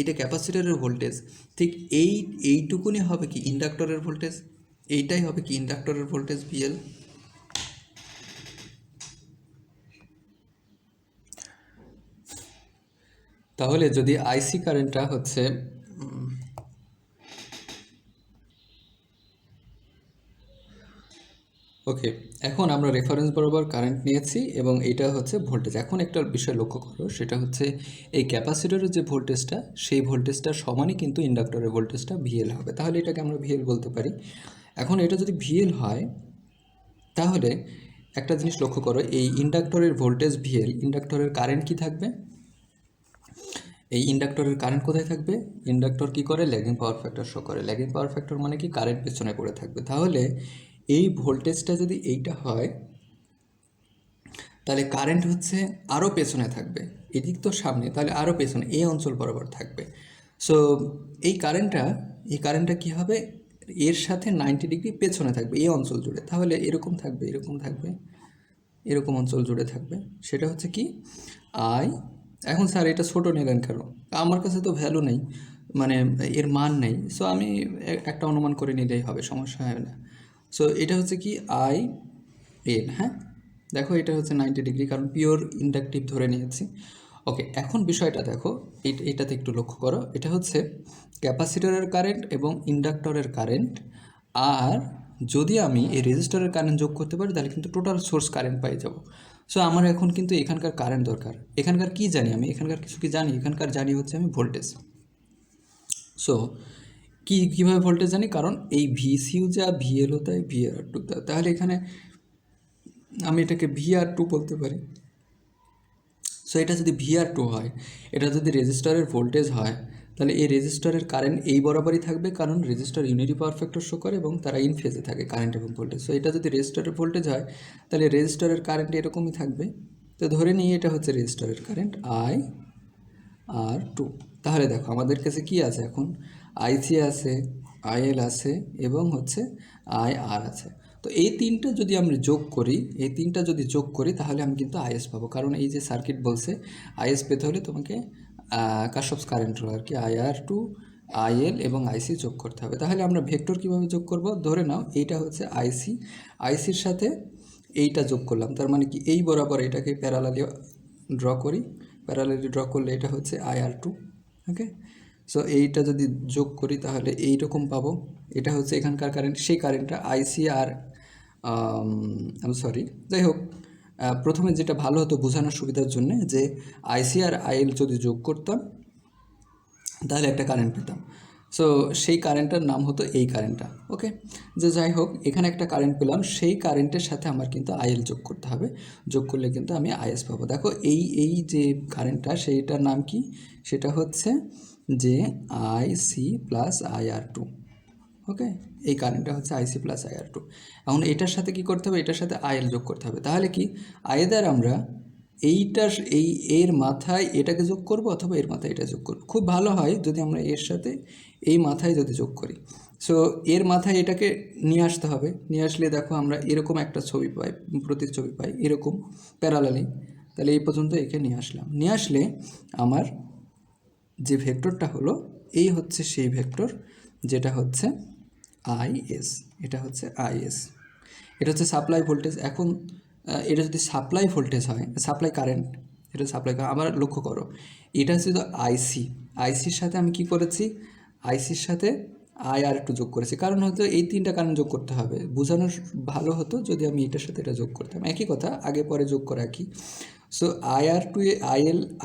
S1: এটা ক্যাপাসিটরের ভোল্টেজ, ঠিক এইটুকুনি হবে কি ইন্ডাক্টরের ভোল্টেজ, এইটাই হবে কি ইন্ডাক্টরের ভোল্টেজ VL। তাহলে যদি আইসি কারেন্টটা হচ্ছে ওকে, এখন আমরা রেফারেন্স বরাবর কারেন্ট নিয়েছি এবং এটা হচ্ছে ভোল্টেজ। এখন একটা বিষয় লক্ষ্য করো, সেটা হচ্ছে এই ক্যাপাসিটরের যে ভোল্টেজটা, সেই ভোল্টেজটা সমানই কিন্তু ইন্ডাক্টরের ভোল্টেজটা VL হবে। তাহলে এটাকে আমরা VL বলতে পারি। এখন এটা যদি VL হয়, তাহলে একটা জিনিস লক্ষ্য করো, এই ইন্ডাক্টরের ভোল্টেজ VL, ইন্ডাক্টরের কারেন্ট কি থাকবে, এই ইন্ডাক্টরের কারেন্ট কোথায় থাকবে, ইন্ডাক্টর কি করে, ল্যাগিং পাওয়ার ফ্যাক্টর শো করে। ল্যাগিং পাওয়ার ফ্যাক্টর মানে কি, কারেন্ট পেছনে পড়ে থাকবে। তাহলে এই ভোল্টেজটা যদি এইটা হয়, তাহলে কারেন্ট হচ্ছে আরও পেছনে থাকবে। এদিক তো সামনে, তাহলে আরও পেছনে এই অঞ্চল বরাবর থাকবে। সো এই কারেন্টটা কী হবে, এর সাথে 90 ডিগ্রি পেছনে থাকবে এই অঞ্চল জুড়ে। তাহলে এরকম থাকবে, এরকম থাকবে, এরকম অঞ্চল জুড়ে থাকবে। সেটা হচ্ছে কি আই। এখন স্যার এটা ছোটো নিলেন কেন, আমার কাছে তো ভ্যালু নেই, মানে এর মান নেই। সো আমি একটা অনুমান করে নিলেই হবে, সমস্যা হয় না। সো এটা হচ্ছে কি IL। হ্যাঁ, দেখো এটা হচ্ছে 90 ডিগ্রি, কারণ পিওর ইন্ডাকটিভ ধরে নিয়েছি। ওকে, এখন বিষয়টা দেখো, এটাতে একটু লক্ষ্য করো। এটা হচ্ছে ক্যাপাসিটরের কারেন্ট এবং ইন্ডাক্টরের কারেন্ট। আর যদি আমি এই রেজিস্টরের কারেন্ট যোগ করতে পারি, তাহলে কিন্তু টোটাল সোর্স কারেন্ট পাই যাব। সো আমার এখন কিন্তু এখানকার কারেন্ট দরকার। এখানকার কি জানি আমি, এখানকার কিছু কি জানি, এখানকার জানি হচ্ছে আমি ভোল্টেজ। সো কীভাবে ভোল্টেজ জানি, কারণ এই ভিসিউ যা ভিএলও তাই VR2 তাই, তাহলে এখানে আমি এটাকে VR2 বলতে পারি। সো এটা যদি VR2 হয়, এটা যদি রেজিস্টারের ভোল্টেজ হয়, তাহলে এই রেজিস্টারের কারেন্ট এই বরাবরই থাকবে, কারণ register unity power factor show করে এবং তারা ইন ফেজে থাকে কারেন্ট এবং ভোল্টেজ। সো এটা যদি রেজিস্টারের ভোল্টেজ হয়, তাহলে রেজিস্টারের কারেন্ট এরকমই থাকবে। তো ধরে নিই এটা হচ্ছে রেজিস্টারের কারেন্ট IR2। তাহলে দেখো আমাদের কাছে কি আছে এখন, IC আছে, IL আছে এবং হচ্ছে IR আছে। তো এই তিনটা যদি আমরা যোগ করি, এই তিনটা যদি যোগ করি, তাহলে আমি কিন্তু IS পাবো। কারণ এই যে সার্কিট বলছে IS পেতে হলে তোমাকে কারশফস কারেন্ট ল আর কি, IR2, IL এবং IC যোগ করতে হবে। তাহলে আমরা ভেক্টর কীভাবে যোগ করব, ধরে নাও এইটা হচ্ছে ICর সাথে এইটা যোগ করলাম, তার মানে কি এই বরাবর এটাকে প্যারালালি ড্র করি। প্যারালালি ড্র করলে এটা হচ্ছে IR2। ওকে, সো এইটা যদি যোগ করি তাহলে এইরকম পাবো। এটা হচ্ছে এখানকার কারেন্ট, সেই কারেন্টটা আইসি আর আমি সরি, যাই হোক, প্রথমে যেটা ভালো হতো বোঝানোর সুবিধার জন্য যে আইসি আর আইএল যদি যোগ করতাম তাহলে একটা কারেন্ট পেতাম। সো সেই কারেন্টটার নাম হতো এই কারেন্টটা। ওকে, যে যাই হোক, এখানে একটা কারেন্ট পেলাম, সেই কারেন্টের সাথে আমার কিন্তু আইএল যোগ করতে হবে। যোগ করলে কিন্তু আমি আইএস পাবো। দেখো এই যে কারেন্টটা, সেইটার নাম কি? সেটা হচ্ছে যে আইসি প্লাস আইআর টু। ওকে, এই কারেন্টটা হচ্ছে আইসি প্লাস আইআর টু। এখন এটার সাথে কি করতে হবে? এটার সাথে আইএল যোগ করতে হবে। তাহলে কি আইদার আমরা এইটার এর মাথায় এটাকে যোগ করব অথবা এর মাথায় এটা যোগ করব। খুব ভালো হয় যদি আমরা এর সাথে এই মাথায় যদি যোগ করি। সো এর মাথায় এটাকে নিয়ে আসতে হবে। নিয়ে আসলে দেখো আমরা এরকম একটা ছবি পাই, প্রতিচ্ছবি পাই এরকম প্যারালালি। তাহলে এই পর্যন্ত একে নিয়ে আসলাম। নিয়ে আসলে আমার যে ভেক্টরটা হলো, এই হচ্ছে সেই ভেক্টর যেটা হচ্ছে আইএস। এটা হচ্ছে আইএস, এটা হচ্ছে সাপ্লাই ভোল্টেজ। এখন এটা যদি সাপ্লাই ভোল্টেজ হয়, সাপ্লাই কারেন্ট, এটা সাপ্লাই, আবার লক্ষ্য করো এটা হচ্ছে তো আইসি। আইসির সাথে আমি কি করেছি? আইসির সাথে আইআর একটু যোগ করেছি, কারণ হয়তো এই তিনটা কারেন্ট যোগ করতে হবে। বোঝানো ভালো হতো যদি আমি এটার সাথে এটা যোগ করতাম। একই কথা, আগে পরে যোগ করা একই। সো আইআর টু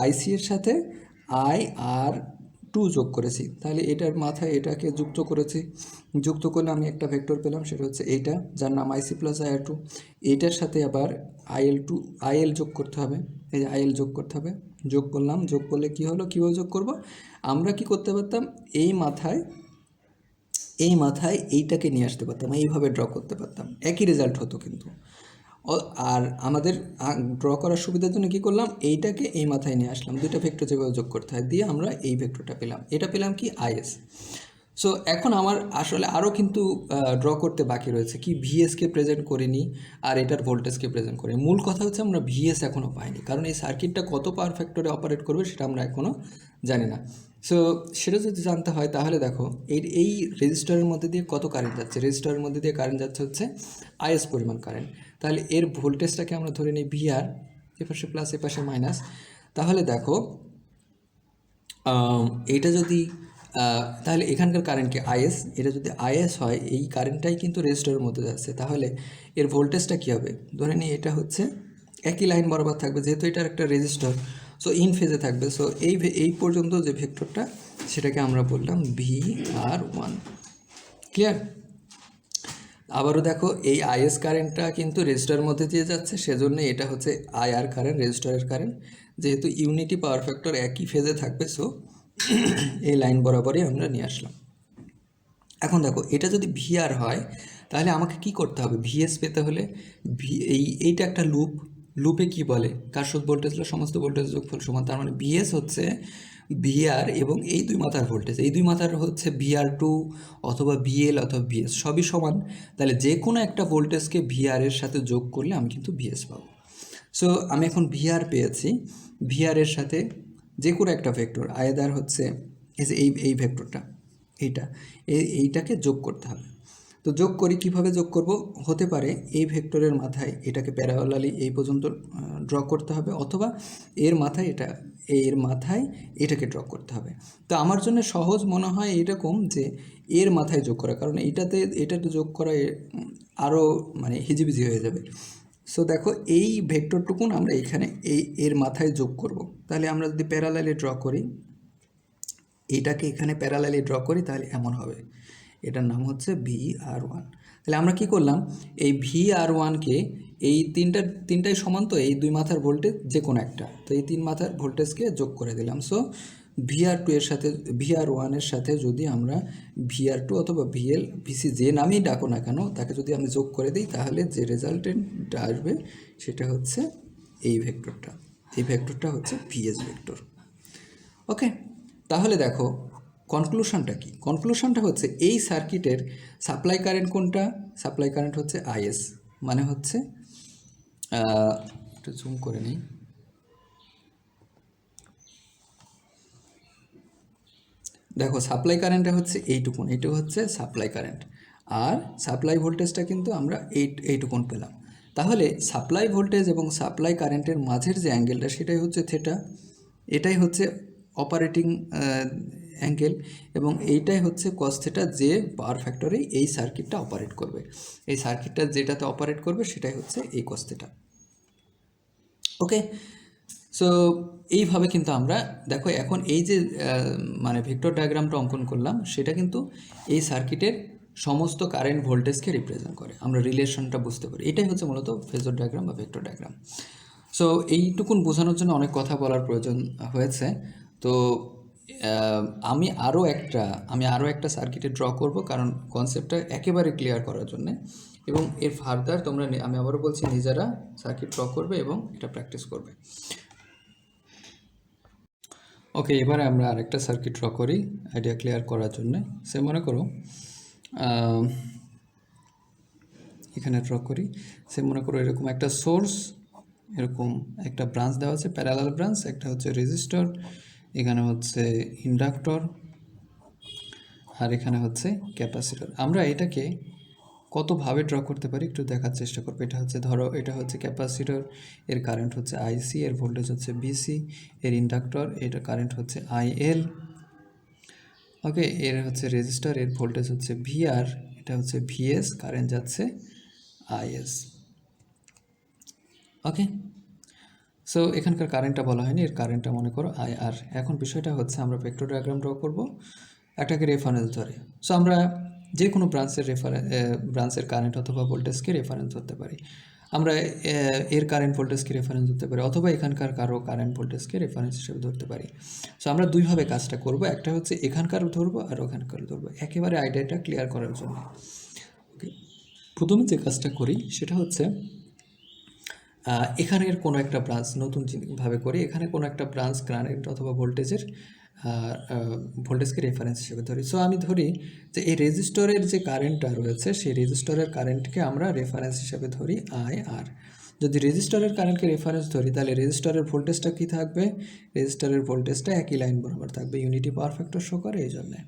S1: আইসি এর সাথে আইআর টু যোগ করেছি, তাহলে এটার মাথায় এটাকে যুক্ত করেছি। যুক্ত করলে আমি একটা ভেক্টর পেলাম, সেটা হচ্ছে এইটা, যার নাম আইসি প্লাস আইআর টু। এইটার সাথে আবার আইএল যোগ করতে হবে। এই যে আইএল যোগ করতে হবে, যোগ করলাম। যোগ করলে কি হলো? কীভাবে যোগ করব? আমরা কি করতে পারতাম? এই মাথায় এইটাকে নিয়ে আসতে পারতাম, এইভাবে ড্র করতে পারতাম, একই রেজাল্ট হতো কিন্তু। আর আমাদের ড্র করার সুবিধার জন্য কী করলাম? এইটাকে এই মাথায় নিয়ে আসলাম, দুইটা ভেক্টর যেভাবে যোগ করতে হয়, দিয়ে আমরা এই ভেক্টরটা পেলাম। এটা পেলাম কি? আইএস। সো এখন আমার আসলে আরও কিন্তু ড্র করতে বাকি রয়েছে। কি? ভিএসকে প্রেজেন্ট করিনি আর এটার ভোল্টেজকে প্রেজেন্ট করিনি। মূল কথা হচ্ছে আমরা ভিএস এখনও পাইনি, কারণ এই সার্কিটটা কত পাওয়ার ফ্যাক্টরে অপারেট করবে সেটা আমরা এখনও জানি না। সো সেটা যদি জানতে হয় তাহলে দেখো এই রেজিস্টারের মধ্যে দিয়ে কত কারেন্ট যাচ্ছে। রেজিস্টারের মধ্যে দিয়ে কারেন্ট যাচ্ছে হচ্ছে আইএস পরিমাণ কারেন্ট। তাহলে এর ভোল্টেজটাকে আমরা ধরে নিই ভিআর, এপাশে প্লাস এপাশে মাইনাস। তাহলে দেখো এটা যদি তাহলে এখানকার কারেন্ট কি? আইএস। এটা যদি আইএস হয়, এই কারেন্টটাই কিন্তু রেজিস্টারের মধ্যে যাচ্ছে, তাহলে এর ভোল্টেজটা কী হবে? ধরে নিই এটা হচ্ছে একই লাইন বরাবর থাকবে, যেহেতু এটার একটা রেজিস্টার, সো ইন ফেজে থাকবে। সো এই পর্যন্ত যে ভেক্টরটা, সেটাকে আমরা বললাম VR1। ক্লিয়ার? আবারও দেখো এই আইএস কারেন্টটা কিন্তু রেজিস্টারের মধ্যে দিয়ে যাচ্ছে, সেজন্য এটা হচ্ছে আইআর কারেন্ট, রেজিস্টারের কারেন্ট। যেহেতু ইউনিটি পাওয়ার ফ্যাক্টর একই ফেজে থাকবে, সো এই লাইন বরাবরই আমরা নিয়ে আসলাম। এখন দেখো এটা যদি ভিআর হয়, তাহলে আমাকে কি করতে হবে? ভিএস পেতে হলে এইটা একটা লুপে কি বলে? কারশফ ভোল্টেজ ল, সমস্ত ভোল্টেজ যোগফল সমান। তার মানে ভিএস হচ্ছে ভিআর এবং এই দুই মাথার ভোল্টেজ, এই দুই মাথার হচ্ছে VR2 অথবা VL অথবা VS, সবই সমান। তাহলে যে কোনো একটা ভোল্টেজকে ভিআর এর সাথে যোগ করলে আমি কিন্তু ভিএস পাবো। সো আমি এখন ভিআর পেয়েছি, ভিআর এর সাথে যে কোনো একটা ভেক্টর, আয়দার হচ্ছে এই ভেক্টরটা, এইটাকে যোগ করতে হবে। তো যোগ করি, কিভাবে যোগ করব? হতে পারে এই ভেক্টরের মাথায় এটাকে প্যারালালি এই পর্যন্ত ড্র করতে হবে, অথবা এর মাথায় এটাকে ড্র করতে হবে। তো আমার জন্য সহজ মনে হয় এরকম, যে এর মাথায় যোগ করা, কারণ এটাতে যোগ করা আরও মানে হিজিবিজি হয়ে যাবে। সো দেখো এই ভেক্টরটুকুন আমরা এখানে এর মাথায় যোগ করব। তাহলে আমরা যদি প্যারালালি ড্র করি, এইটাকে এখানে প্যারালালি ড্র করি, তাহলে এমন হবে। এটার নাম হচ্ছে VR1। তাহলে আমরা কি করলাম? এই VR1কে এই তিনটাই সমান, তো এই দুই মাথার ভোল্টেজ যে কোনো একটা, তো এই তিন মাথার ভোল্টেজকে যোগ করে দিলাম। সো VR2 এর সাথে VR1 এর সাথে যদি আমরা VR2 অথবা VL VC যে নামেই ডাকো না কেন, তাকে যদি আমি যোগ করে দিই, তাহলে যে রেজাল্টেন্টটা আসবে সেটা হচ্ছে এই ভেক্টরটা। এই ভেক্টরটা হচ্ছে VS ভেক্টর। ওকে, তাহলে দেখো কনক্লুশনটা কি? কনক্লুশনটা হচ্ছে এই সার্কিটের সাপ্লাই কারেন্ট কোনটা? সাপ্লাই কারেন্ট হচ্ছে আইএস, মানে হচ্ছে একটু জুম করে নিই। দেখো সাপ্লাই কারেন্টটা হচ্ছে এইটুকুন, এইটু হচ্ছে সাপ্লাই কারেন্ট, আর সাপ্লাই ভোল্টেজটা কিন্তু আমরা এইটুকুন পেলাম। তাহলে সাপ্লাই ভোল্টেজ এবং সাপ্লাই কারেন্টের মাঝের যে অ্যাঙ্গেলটা, সেটাই হচ্ছে থেটা। এটাই হচ্ছে অপারেটিং অ্যাঙ্গেল, এবং এইটাই হচ্ছে কস থিটা, যে পাওয়ার ফ্যাক্টরেই এই সার্কিটটা অপারেট করবে। এই সার্কিটটা যেটাতে অপারেট করবে সেটাই হচ্ছে এই কস থিটা। ওকে, সো এইভাবে কিন্তু আমরা দেখো এখন এই যে মানে ভেক্টর ডায়াগ্রামটা অঙ্কন করলাম, সেটা কিন্তু এই সার্কিটের সমস্ত কারেন্ট ভোল্টেজকে রিপ্রেজেন্ট করে। আমরা রিলেশনটা বুঝতে পারি, এটাই হচ্ছে মূলত ফেজর ডায়াগ্রাম বা ভেক্টর ডায়াগ্রাম। সো এইটুকুন বোঝানোর জন্য অনেক কথা বলার প্রয়োজন হয়েছে। তো আমি আরও একটা সার্কিটে ড্র করব, কারণ কনসেপ্টটা একেবারে ক্লিয়ার করার জন্যে, এবং এর ফার্দার তোমরা আমি আবারও বলছি নিজেরা সার্কিট ড্র করবে এবং এটা প্র্যাকটিস করবে। ওকে, এবারে আমরা আরেকটা সার্কিট ড্র করি আইডিয়া ক্লিয়ার করার জন্য। সে মনে করো এখানে ড্র করি, সে মনে করো এরকম একটা সোর্স, এরকম একটা ব্রাঞ্চ দেওয়া আছে, প্যারালাল ব্রাঞ্চ, একটা হচ্ছে রেজিস্টর, এখানে হচ্ছে ইন্ডাক্টর, আর এখানে হচ্ছে ক্যাপাসিটর। আমরা এটাকে কতভাবে ড্র করতে পারি একটু দেখার চেষ্টা করবো। এটা হচ্ছে ধরো এটা হচ্ছে ক্যাপাসিটর, এর কারেন্ট হচ্ছে আইসি, এর ভোল্টেজ হচ্ছে বিসি, এর ইন্ডাক্টর, এটা কারেন্ট হচ্ছে আইএল। ওকে, এর হচ্ছে রেজিস্টার, এর ভোল্টেজ হচ্ছে ভিআর, এটা হচ্ছে ভিএস, কারেন্ট যাচ্ছে আইএস। ওকে, সো এখানকার কারেন্টটা বলা হয়নি, এর কারেন্টটা মনে করো আইআর। এখন বিষয়টা হচ্ছে আমরা ভেক্টর ডায়াগ্রাম ড্র করবো একটাকে রেফারেন্স ধরে। সো আমরা যে কোনো ব্রাঞ্চের কারেন্ট অথবা ভোল্টেজকে রেফারেন্স ধরতে পারি। আমরা এর কারেন্ট ভোল্টেজকে রেফারেন্স ধরতে পারি, অথবা এখানকার কারো কারেন্ট ভোল্টেজকে রেফারেন্স হিসেবে ধরতে পারি। সো আমরা দুইভাবে কাজটা করব, একটা হচ্ছে এখানকার ধরবো আর ওখানকার ধরবো, একেবারে আইডিয়াটা ক্লিয়ার করার জন্য। ওকে, প্রথমে যে কাজটা করি সেটা হচ্ছে এখানের কোনো একটা ব্রাঞ্চ নতুনভাবে করি, এখানে কোনো একটা ব্রাঞ্চ কারেন্ট অথবা ভোল্টেজকে রেফারেন্স হিসেবে ধরি। সো আমি ধরি যে এই রেজিস্টরের যে কারেন্টটা রয়েছে সেই রেজিস্টরের কারেন্টকে আমরা রেফারেন্স হিসেবে ধরি আইআর। যদি রেজিস্টরের কারেন্টকে রেফারেন্স ধরি তাহলে রেজিস্টরের ভোল্টেজটা কী থাকবে? রেজিস্টরের ভোল্টেজটা একই লাইন বরাবর থাকবে, ইউনিটি পাওয়ার ফ্যাক্টর শো করে এই জন্যে।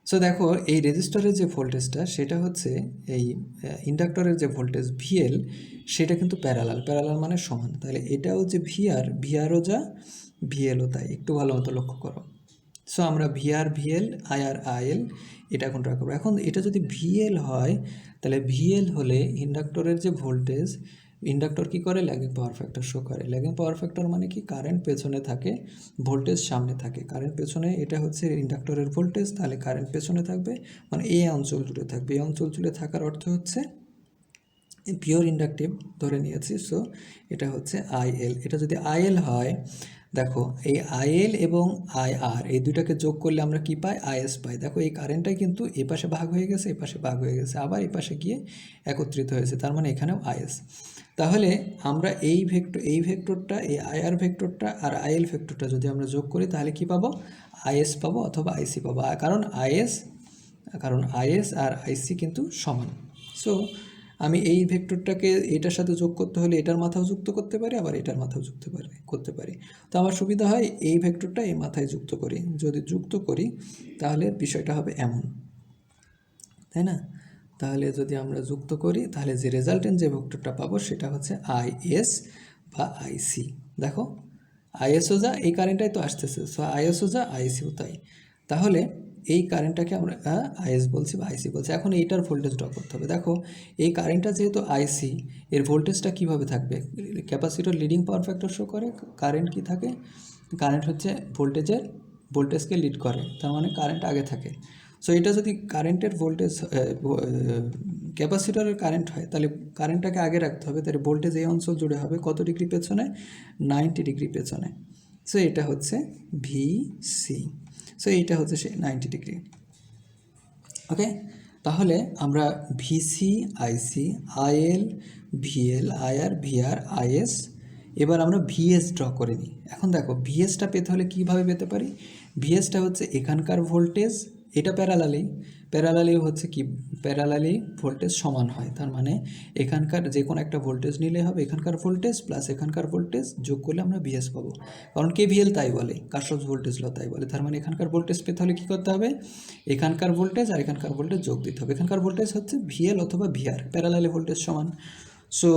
S1: সো দেখো এই রেজিস্টরের যে ভোল্টেজটা সেটা হচ্ছে এই ইন্ডাক্টরের যে ভোল্টেজ ভিএল, সেটা কিন্তু প্যারালাল মানে সমান। তাহলে এটাও যে ভিআরও যা ভিএলও তাই, একটু ভালো মতো লক্ষ্য করো। সো আমরা ভিএল আইএল এটা এখন ড্র করবো। এখন এটা যদি ভিএল হয় তাহলে ভিএল হলে ইন্ডাক্টরের যে ভোল্টেজ, ইন্ডাক্টর কী করে? ল্যাগিং পাওয়ার ফ্যাক্টর শো করে। ল্যাগিং পাওয়ার ফ্যাক্টর মানে কি? কারেন্ট পেছনে থাকে, ভোল্টেজ সামনে থাকে। কারেন্ট পেছনে, এটা হচ্ছে ইন্ডাক্টরের ভোল্টেজ, তাহলে কারেন্ট পেছনে থাকবে, মানে এই অঞ্চল জুড়ে থাকবে। এই অঞ্চল জুড়ে থাকার অর্থ হচ্ছে পিওর ইন্ডাকটিভ ধরে নিয়েছি। সো এটা হচ্ছে আইএল। এটা যদি আইএল হয়, দেখো এই আইএল এবং আইআর এই দুটাকে যোগ করলে আমরা কি পাই? আইএস পাই। দেখো এই কারেন্টটাই কিন্তু এ পাশে ভাগ হয়ে গেছে, এ পাশে ভাগ হয়ে গেছে, আবার এ পাশে গিয়ে একত্রিত হয়েছে, তার মানে এখানেও আইএস। তাহলে আমরা এই ভেক্টরটা, এই আইআর ভেক্টরটা আর আইএল ভেক্টরটা যদি আমরা যোগ করি তাহলে কি পাবো? আইএস পাবো অথবা আইসি পাবো, কারণ আইএস আর আইসি কিন্তু সমান। সো আমি এই ভেক্টরটাকে এটার সাথে যোগ করতে হলে এটার মাথাও যুক্ত করতে পারি, আবার এটার মাথাও করতে পারি। তো আমার সুবিধা হয় এই ভেক্টরটা এই মাথায় যুক্ত করি। যদি যুক্ত করি তাহলে বিষয়টা হবে এমন, তাই না? তাহলে যদি আমরা যুক্ত করি তাহলে যে রেজাল্টেন্ট যে ভেক্টরটা পাবো সেটা হচ্ছে আইএস বা আইসি। দেখো আইএসও যা, এই কারেন্টটাই তো আসতেছে, সো আইএসও যা আইসিও তাই। তাহলে এই কারেন্টটাকে আমরা আইএস বলছি বা আইসি বলছি। এখন এইটার ভোল্টেজ ড্র করতে হবে। দেখো এই কারেন্টটা যেহেতু আইসি, এর ভোল্টেজটা কিভাবে থাকবে? Capacitor leading power factor show করে, কারেন্ট কি থাকে? কারেন্ট হচ্ছে ভোল্টেজকে লিড করে, তার মানে কারেন্ট আগে থাকে। সো এটা যদি কারেন্টের ভোল্টেজ ক্যাপাসিটরের কারেন্ট হয় তাহলে কারেন্টটাকে আগে রাখতে হবে, তাহলে ভোল্টেজ এই অঞ্চল জুড়ে হবে কত ডিগ্রি পেছনে? 90 ডিগ্রি পেছনে। সো এটা হচ্ছে ভিসি। সো এইটা হচ্ছে সেই 90 ডিগ্রি। ওকে, তাহলে আমরা VC, IC, IL, VL, IR, VR, IS, এবার আমরা ভিএস ড্র করে নিই। এখন দেখো ভিএসটা পেতে হলে কীভাবে পেতে পারি? ভিএসটা হচ্ছে এখানকার ভোল্টেজ, এটা প্যারালালি হচ্ছে কি? প্যারালালি ভোল্টেজ সমান হয়, তার মানে এখানকার যে কোনো একটা ভোল্টেজ নিলে হবে এখানকার ভোল্টেজ প্লাস এখানকার ভোল্টেজ যোগ করলে আমরা ভিএস পাবো, কারণ কেভিএল তাই বলে, কার্শফস ভোল্টেজ ল তাই বলে। তার মানে এখানকার ভোল্টেজ পেতে হলে কী করতে হবে? এখানকার ভোল্টেজ আর এখানকার ভোল্টেজ যোগ দিতে হবে। এখানকার ভোল্টেজ হচ্ছে ভিএল অথবা ভিআর, প্যারালালি ভোল্টেজ সমান। সো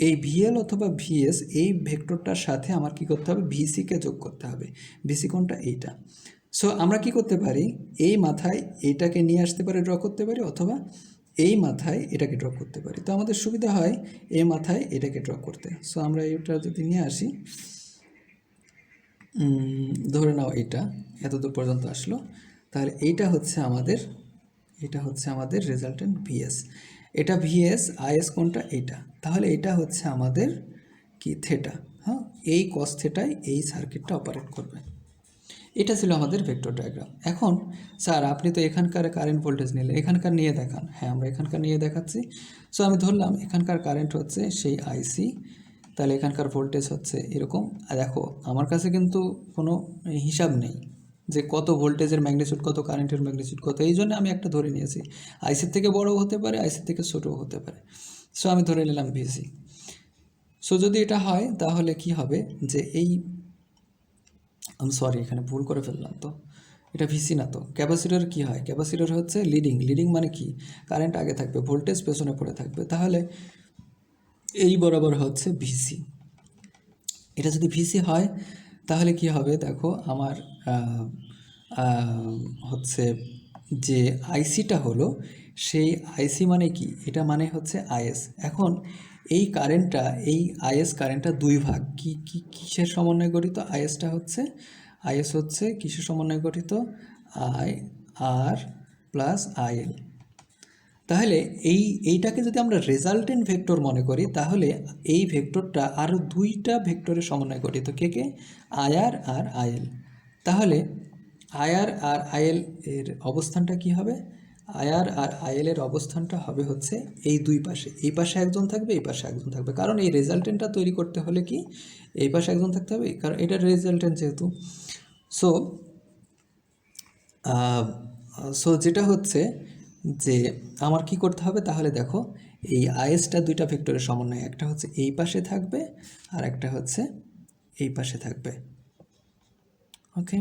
S1: এই ভিএল অথবা ভিএস এই ভেক্টরটার সাথে আমার কী করতে হবে? ভিসিকে যোগ করতে হবে। ভিসি কোনটা? এইটা। সো আমরা কি করতে পারি, এই মাথায় এইটাকে নিয়ে আসতে পারি, ড্র করতে পারি, অথবা এই মাথায় এটাকে ড্র করতে পারি। তো আমাদের সুবিধা হয় এই মাথায় এটাকে ড্র করতে। সো আমরা এটা যদি নিয়ে আসি, ধরে নাও এটা এতদূর পর্যন্ত আসলো, তাহলে এটা হচ্ছে আমাদের রেজাল্টেন্ট ভিএস। এটা ভিএস, আইএস কোনটা, এটা। তাহলে এটা হচ্ছে আমাদের কি, থেটা। হ্যাঁ, এই কস থেটায় এই সার্কিটটা অপারেট করবে। এটা ছিল আমাদের ভেক্টর ডায়াগ্রাম। এখন স্যার আপনি তো এখানকার কারেন্ট ভোল্টেজ নিলেন, এখানকার নিয়ে দেখান। হ্যাঁ, আমরা এখানকার নিয়ে দেখাচ্ছি। সো আমি ধরলাম এখানকার কারেন্ট হচ্ছে সেই আইসি, তাহলে এখানকার ভোল্টেজ হচ্ছে এরকম। আর দেখো আমার কাছে কিন্তু কোনো হিসাব নেই যে কত ভোল্টেজের ম্যাগনিটিউড কত, কারেন্টের ম্যাগনিটিউড কত, এই জন্য আমি একটা ধরে নিয়েছি। আইসির থেকে বড়ও হতে পারে, আইসির থেকে ছোটও হতে পারে। সো আমি ধরে নিলাম ভিসি। সো যদি এটা হয় তাহলে কি হবে, যে এই আমি সরি এখানে ভুল করে ফেললাম, তো এটা ভিসি না, তো ক্যাপাসিটর কি হয়, ক্যাপাসিটর হচ্ছে লিডিং মানে কি, কারেন্ট আগে থাকবে, ভোল্টেজ পেছনে পড়ে থাকবে, তাহলে এই বরাবর হচ্ছে ভিসি। এটা যদি ভিসি হয় তাহলে কি হবে, দেখো আমার হচ্ছে যে আইসিটা হলো, সেই আইসি মানে কি, এটা মানে হচ্ছে আইএস। এখন এই কারেন্টটা, এই আইএস কারেন্টটা দুই ভাগ, কিসের সমন্বয়ে গঠিত, আইএস হচ্ছে কিসের সমন্বয়ে গঠিত, আই আর প্লাস আইএল। তাহলে এইটাকে যদি আমরা রেজাল্টেন্ট ভেক্টর মনে করি, তাহলে এই ভেক্টরটা আরও দুইটা ভেক্টরের সমন্বয়ে গঠিত, কে, আইআর আর আইএল। তাহলে আইআর আর আইএল এর অবস্থানটা কি হবে, আইআর আর আইএল এর অবস্থানটা হবে হচ্ছে এই দুই পাশে, এই পাশে একজন থাকবে, এই পাশে একজন থাকবে, কারণ এই রেজাল্টেন্টটা তৈরি করতে হলে কি এই পাশে একজন থাকতে হবে, কারণ এটার রেজাল্টেন্ট যেহেতু। সো যেটা হচ্ছে যে আমার কি করতে হবে, তাহলে দেখো এই আইএসটা দুইটা ভেক্টরের সমন্বয়, একটা হচ্ছে এই পাশে থাকবে আর একটা হচ্ছে এই পাশে থাকবে। ওকে,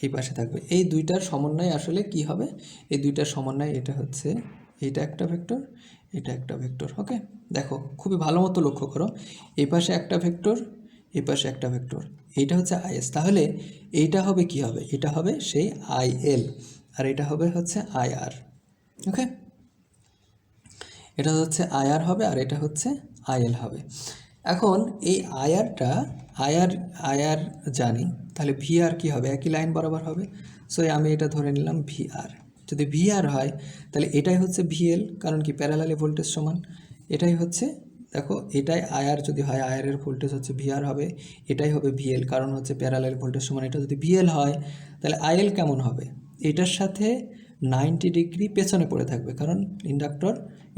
S1: এই পাশে থাকবে, এই দুইটার সমন্বয় আসলে কি হবে, এই দুইটার সমন্বয় এটা হচ্ছে, এইটা একটা ভেক্টর, এটা একটা ভেক্টর। ওকে, দেখো খুবই ভালো মতো লক্ষ্য করো, এই পাশে একটা ভেক্টর, এই পাশে একটা ভেক্টর, এইটা হচ্ছে আইএস। তাহলে এইটা হবে কি হবে, এটা হবে সেই আইএল, আর এটা হবে হচ্ছে আইআর। ওকে, এটা হচ্ছে আইআর হবে আর এটা হচ্ছে আইএল হবে। এখন এই আইআর জানি, তাহলে ভিআর কি হবে, একই লাইন বরাবর হবে। সো আমি এটা ধরে নিলাম ভিআর। যদি ভিআর হয় তাহলে এটাই হচ্ছে ভিএল, কারণ কি প্যারালালি ভোল্টেজ সমান। এটাই হচ্ছে, দেখো এটাই আইআর যদি হয়, আইআর এর ভোল্টেজ হচ্ছে ভিআর হবে, এটাই হবে ভিএল, কারণ হচ্ছে প্যারালাল ভোল্টেজ সমান। এটা যদি ভিএল হয় তাহলে আইএল কেমন হবে, এটার সাথে 90 ডিগ্রি পেছনে পড়ে থাকবে, কারণ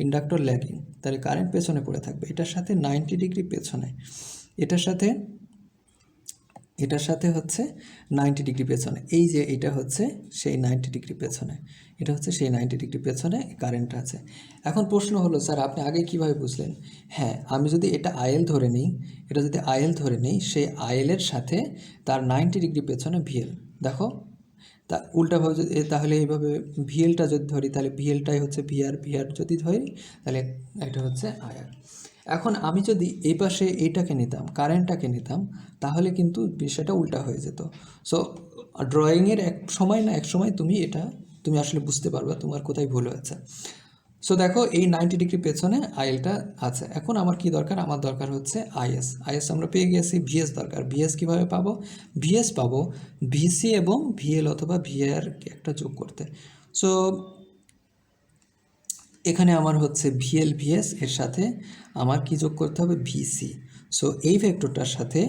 S1: ইন্ডাক্টর ল্যাগিং, তাহলে কারেন্ট পেছনে পড়ে থাকবে, এটার সাথে 90 ডিগ্রি পেছনে, এটার সাথে হচ্ছে 90 ডিগ্রি পেছনে, এই যে এটা হচ্ছে সেই 90 ডিগ্রি পেছনে, এটা হচ্ছে সেই 90 ডিগ্রি পেছনে কারেন্ট আছে। এখন প্রশ্ন হলো স্যার আপনি আগে কিভাবে বুঝলেন, হ্যাঁ আমি যদি এটা আইএল ধরে নিই, সেই আইএলের সাথে তার 90 ডিগ্রি পেছনে ভিএল, দেখো তা উল্টাভাবে যদি তাহলে এইভাবে ভিএলটা যদি ধরি তাহলে ভিএলটাই হচ্ছে ভিআর যদি ধরি তাহলে এটা হচ্ছে আইআর। এখন আমি যদি এই পাশে এইটাকে নিতাম, কারেন্টটাকে নিতাম, তাহলে কিন্তু বিষয়টা উল্টা হয়ে যেত। সো ড্রয়িংয়ের এক সময় তুমি আসলে বুঝতে পারবে তোমার কোথায় ভুল হয়েছে। সো দেখো এই 90 ডিগ্রি পেছনে আইএলটা আছে। এখন আমার কি দরকার, আমার দরকার হচ্ছে আইএস আমরা পেয়ে গেছি, ভিএস দরকার। ভিএস কীভাবে পাবো, ভিএস পাবো ভিসি এবং ভিএল অথবা ভিআর একটা যোগ করতে। সো এখানে আমার হচ্ছে ভিএল ভিএস এর সাথে আমার কি যোগ করতে হবে, ভিসি। সো এই ভেক্টরটার সাথে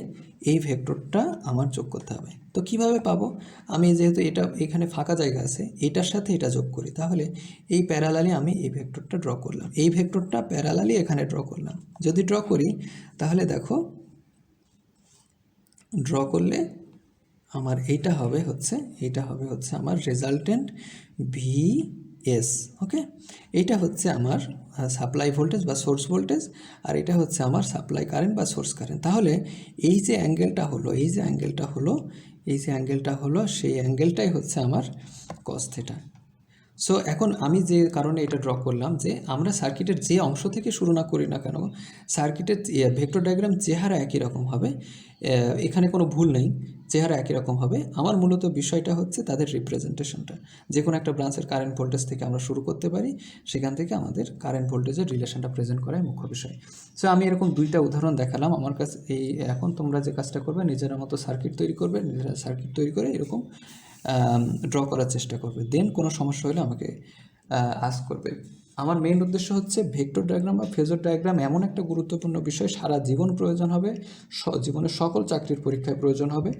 S1: এই ভেক্টরটা আমার যোগ করতে হবে। তো কিভাবে পাবো, আমি যেহেতু এটা এখানে ফাঁকা জায়গা আছে, এটার সাথে এটা যোগ করি, তাহলে এই প্যারালালি আমি এই ভেক্টরটা ড্র করলাম, এই ভেক্টরটা প্যারালালি এখানে ড্র করলাম। যদি ড্র করি তাহলে দেখো ড্র করলে আমার এইটা হবে হচ্ছে আমার রেজাল্টেন্ট ভিএস। ওকে, এইটা হচ্ছে আমার সাপ্লাই ভোল্টেজ বা সোর্স ভোল্টেজ, আর এটা হচ্ছে আমার সাপ্লাই কারেন্ট বা সোর্স কারেন্ট। তাহলে এই যে অ্যাঙ্গেলটা হলো সেই অ্যাঙ্গেলটাই হচ্ছে আমার কস থেটা। সো এখন আমি যে কারণে এটা ড্র করলাম যে আমরা সার্কিটের যে অংশ থেকে শুরু না করি না কেন, সার্কিটের ভেক্টর ডায়াগ্রাম চেহারা একই রকম হবে, এখানে কোনো ভুল নেই, চেহারা একই রকম হবে। আমার মূলত বিষয়টা হচ্ছে তাদের রিপ্রেজেন্টেশনটা। যে কোনো একটা ব্রাঞ্চের কারেন্ট ভোল্টেজ থেকে আমরা শুরু করতে পারি, সেখান থেকে আমাদের কারেন্ট ভোল্টেজের রিলেশনটা প্রেজেন্ট করাই মুখ্য বিষয়। সো আমি এরকম দুইটা উদাহরণ দেখালাম আমার কাছে। এখন তোমরা যে কাজটা করবে, নিজের মতো সার্কিট তৈরি করবে, নিজেরা সার্কিট তৈরি করে এরকম ড্র করার চেষ্টা করবে। দেন কোনো সমস্যা হলে আমাকে আস্ক করবে। আমার মেইন উদ্দেশ্য হচ্ছে ভেক্টর ডায়াগ্রাম বা ফেজর ডায়াগ্রাম এমন একটা গুরুত্বপূর্ণ বিষয়, সারা জীবন প্রয়োজন হবে, জীবনের সকল চাকরির পরীক্ষায় প্রয়োজন হবে,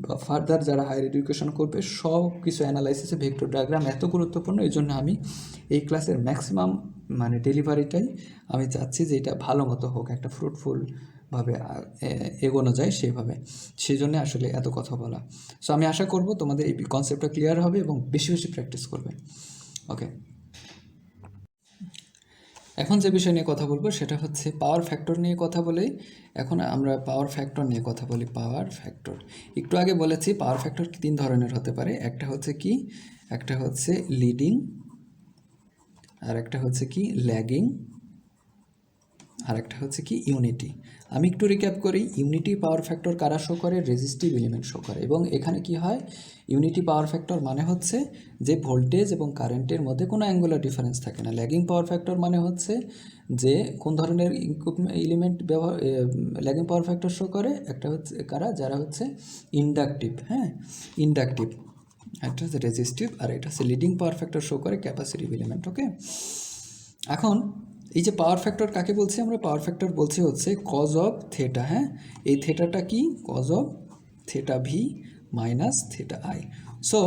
S1: বা ফার্দার যারা হায়ার এডুকেশন করবে সব কিছু অ্যানালাইসিসে ভেক্টর ডায়াগ্রাম এত গুরুত্বপূর্ণ। এই জন্য আমি এই ক্লাসের ম্যাক্সিমাম মানে ডেলিভারিটাই আমি চাচ্ছি যে এটা ভালো মতো হোক, একটা ফ্রুটফুলভাবে এগোনো যায় সেইভাবে। সেই জন্য আসলে এত কথা বলা। সো আমি আশা করব তোমাদের এই কনসেপ্টটা ক্লিয়ার হবে এবং বেশি বেশি প্র্যাকটিস করবে। ওকে, এখন যে বিষয় নিয়ে কথা বলবো সেটা হচ্ছে পাওয়ার ফ্যাক্টর নিয়ে কথা বলেই। এখন আমরা পাওয়ার ফ্যাক্টর নিয়ে কথা বলি। পাওয়ার ফ্যাক্টর একটু আগে বলেছি, পাওয়ার ফ্যাক্টর 3 ধরনের হতে পারে। একটা হচ্ছে কি, একটা হচ্ছে লিডিং, আর একটা হচ্ছে কি ল্যাগিং, আর একটা হচ্ছে কি ইউনিটি। আমি একটু রিক্যাপ করি। ইউনিটি পাওয়ার ফ্যাক্টর কারা শো করে? রেজিস্টিভ এলিমেন্ট শো করে। এবং এখানে কি হয়, ইউনিটি পাওয়ার ফ্যাক্টর মানে হচ্ছে যে ভোল্টেজ এবং কারেন্টের মধ্যে কোনো অ্যাঙ্গুলার ডিফারেন্স থাকে না। ল্যাগিং পাওয়ার ফ্যাক্টর মানে হচ্ছে যে কোন ধরনের এলিমেন্ট ব্যবহার ল্যাগিং পাওয়ার ফ্যাক্টর শো করে। একটা হচ্ছে কারা, যারা হচ্ছে ইন্ডাকটিভ, হ্যাঁ ইন্ডাকটিভ, একটা হচ্ছে রেজিস্টিভ, আর এটা হচ্ছে লিডিং পাওয়ার ফ্যাক্টর শো করে ক্যাপাসিটিভ এলিমেন্ট। ওকে, এখন এই যে পাওয়ার ফ্যাক্টর কাকে বলছি আমরা? পাওয়ার ফ্যাক্টর বলছি হচ্ছে কজ অফ থেটা। হ্যাঁ, এই থেটাটা কি? Cos of theta V minus theta I. So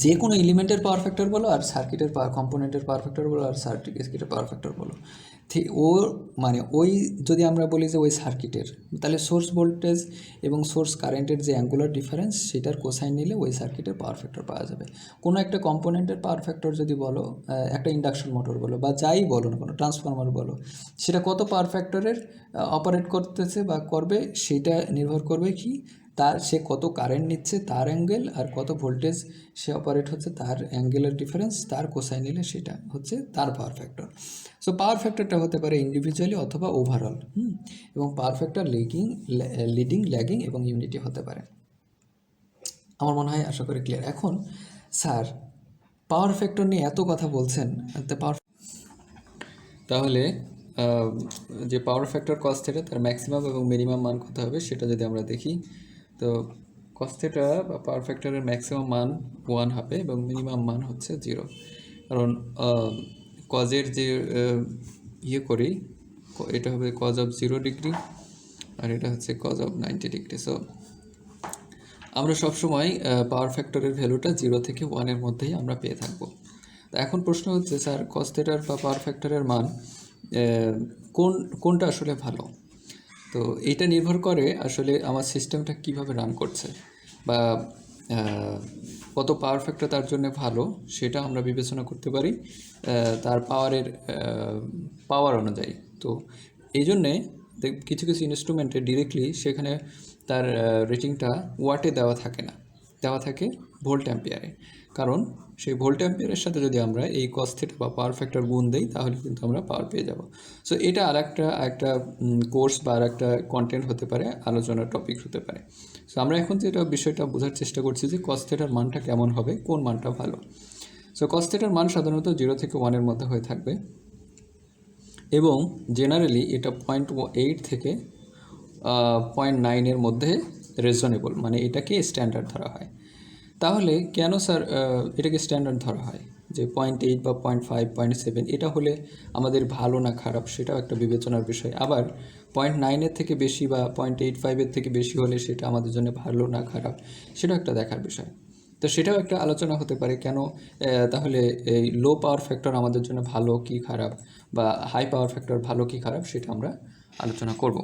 S1: যে কোনো এলিমেন্টের পাওয়ার ফ্যাক্টর বলো, আর সার্কিটের কম্পোনেন্টের পাওয়ার ফ্যাক্টর বলো, আর সার্কিটের পাওয়ার ফ্যাক্টর বলো, ও মানে ওই যদি আমরা বলি যে ওই সার্কিটের, তাহলে সোর্স ভোল্টেজ এবং সোর্স কারেন্টের যে অ্যাঙ্গুলার ডিফারেন্স সেটার কোসাইন নিলে ওই সার্কিটের পাওয়ার ফ্যাক্টর পাওয়া যাবে। কোনো একটা কম্পোনেন্টের পাওয়ার ফ্যাক্টর যদি বলো, একটা ইন্ডাকশন মোটর বলো বা যাই বলো না, কোনো ট্রান্সফরমার বলো, সেটা কত পাওয়ার ফ্যাক্টরের অপারেট করতেছে বা করবে, সেটা নির্ভর করবে কি তার সে কত কারেন্ট নিচ্ছে তার অ্যাঙ্গেল, আর কত ভোল্টেজ সে অপারেট হচ্ছে তার অ্যাঙ্গেলের ডিফারেন্স, তার কোসাইন নিলে সেটা হচ্ছে তার পাওয়ার ফ্যাক্টর। সো পাওয়ার ফ্যাক্টরটা হতে পারে ইন্ডিভিজুয়ালি অথবা ওভারঅল। এবং পাওয়ার ফ্যাক্টর লিডিং, ল্যাগিং এবং ইউনিটি হতে পারে। আমার মনে হয় আশা করি ক্লিয়ার। এখন স্যার পাওয়ার ফ্যাক্টর নিয়ে এত কথা বলছেন, তাহলে যে পাওয়ার ফ্যাক্টর কস থেটা তার ম্যাক্সিমাম এবং মিনিমাম মান কত হবে সেটা যদি আমরা দেখি, তো কস থেটা বা পাওয়ার ফ্যাক্টরের ম্যাক্সিমাম মান 1 হবে এবং মিনিমাম মান হচ্ছে 0। কারণ কজের যে ইয়ে করি, এটা হবে কজ অফ 0 ডিগ্রি আর এটা হচ্ছে কজ অফ 90 ডিগ্রি। সো আমরা সবসময় পাওয়ার ফ্যাক্টরের ভ্যালুটা 0 থেকে 1-এর মধ্যেই আমরা পেয়ে থাকবো। তো এখন প্রশ্ন হচ্ছে স্যার কস থেটার বা পাওয়ার ফ্যাক্টরের মান কোনটা আসলে ভালো? তো এইটা নির্ভর করে আসলে আমার সিস্টেমটা কিভাবে রান করছে বা কত পাওয়ার ফ্যাক্টর তার জন্য ভালো সেটা আমরা বিবেচনা করতে পারি তার পাওয়ার অনুযায়ী। তো এই জন্যে কিছু কিছু ইনস্ট্রুমেন্টে ডিরেক্টলি সেখানে তার রেটিংটা ওয়াটে দেওয়া থাকে না, দেওয়া থাকে ভোল্ট অ্যাম্পিয়ারে। কারণ সেই ভোল্ট অ্যাম্পিয়ারের সাথে যদি আমরা এই কস থেটা বা পাওয়ার ফ্যাক্টর গুণ দিই তাহলে কিন্তু আমরা পাওয়ার পেয়ে যাব। সো এটা একটা কোর্স বা একটা কন্টেন্ট হতে পারে, আলোচনার টপিক হতে পারে। সো আমরা এখন যেটা বিষয়টা বোঝার চেষ্টা করছি যে কস থেটার মানটা কেমন হবে, কোন মানটা ভালো। সো কস থেটার মান সাধারণত 0 থেকে 1-এর মধ্যে হয়ে থাকবে এবং জেনারেলি এটা 0.8 থেকে 0.9-এর মধ্যে রিজনেবল, মানে এটাকে স্ট্যান্ডার্ড ধরা হয়। তাহলে কেন স্যার এটাকে স্ট্যান্ডার্ড ধরা হয় যে 0.8 বা 0.5, 0.7 এটা হলে আমাদের ভালো না খারাপ সেটাও একটা বিবেচনার বিষয়। আবার 0.9-এর থেকে বেশি বা 0.85-এর থেকে বেশি হলে সেটা আমাদের জন্য ভালো না খারাপ সেটাও একটা দেখার বিষয়। তো সেটাও একটা আলোচনা হতে পারে কেন তাহলে এই লো পাওয়ার ফ্যাক্টর আমাদের জন্য ভালো কি খারাপ বা হাই পাওয়ার ফ্যাক্টর ভালো কি খারাপ সেটা আমরা আলোচনা করব।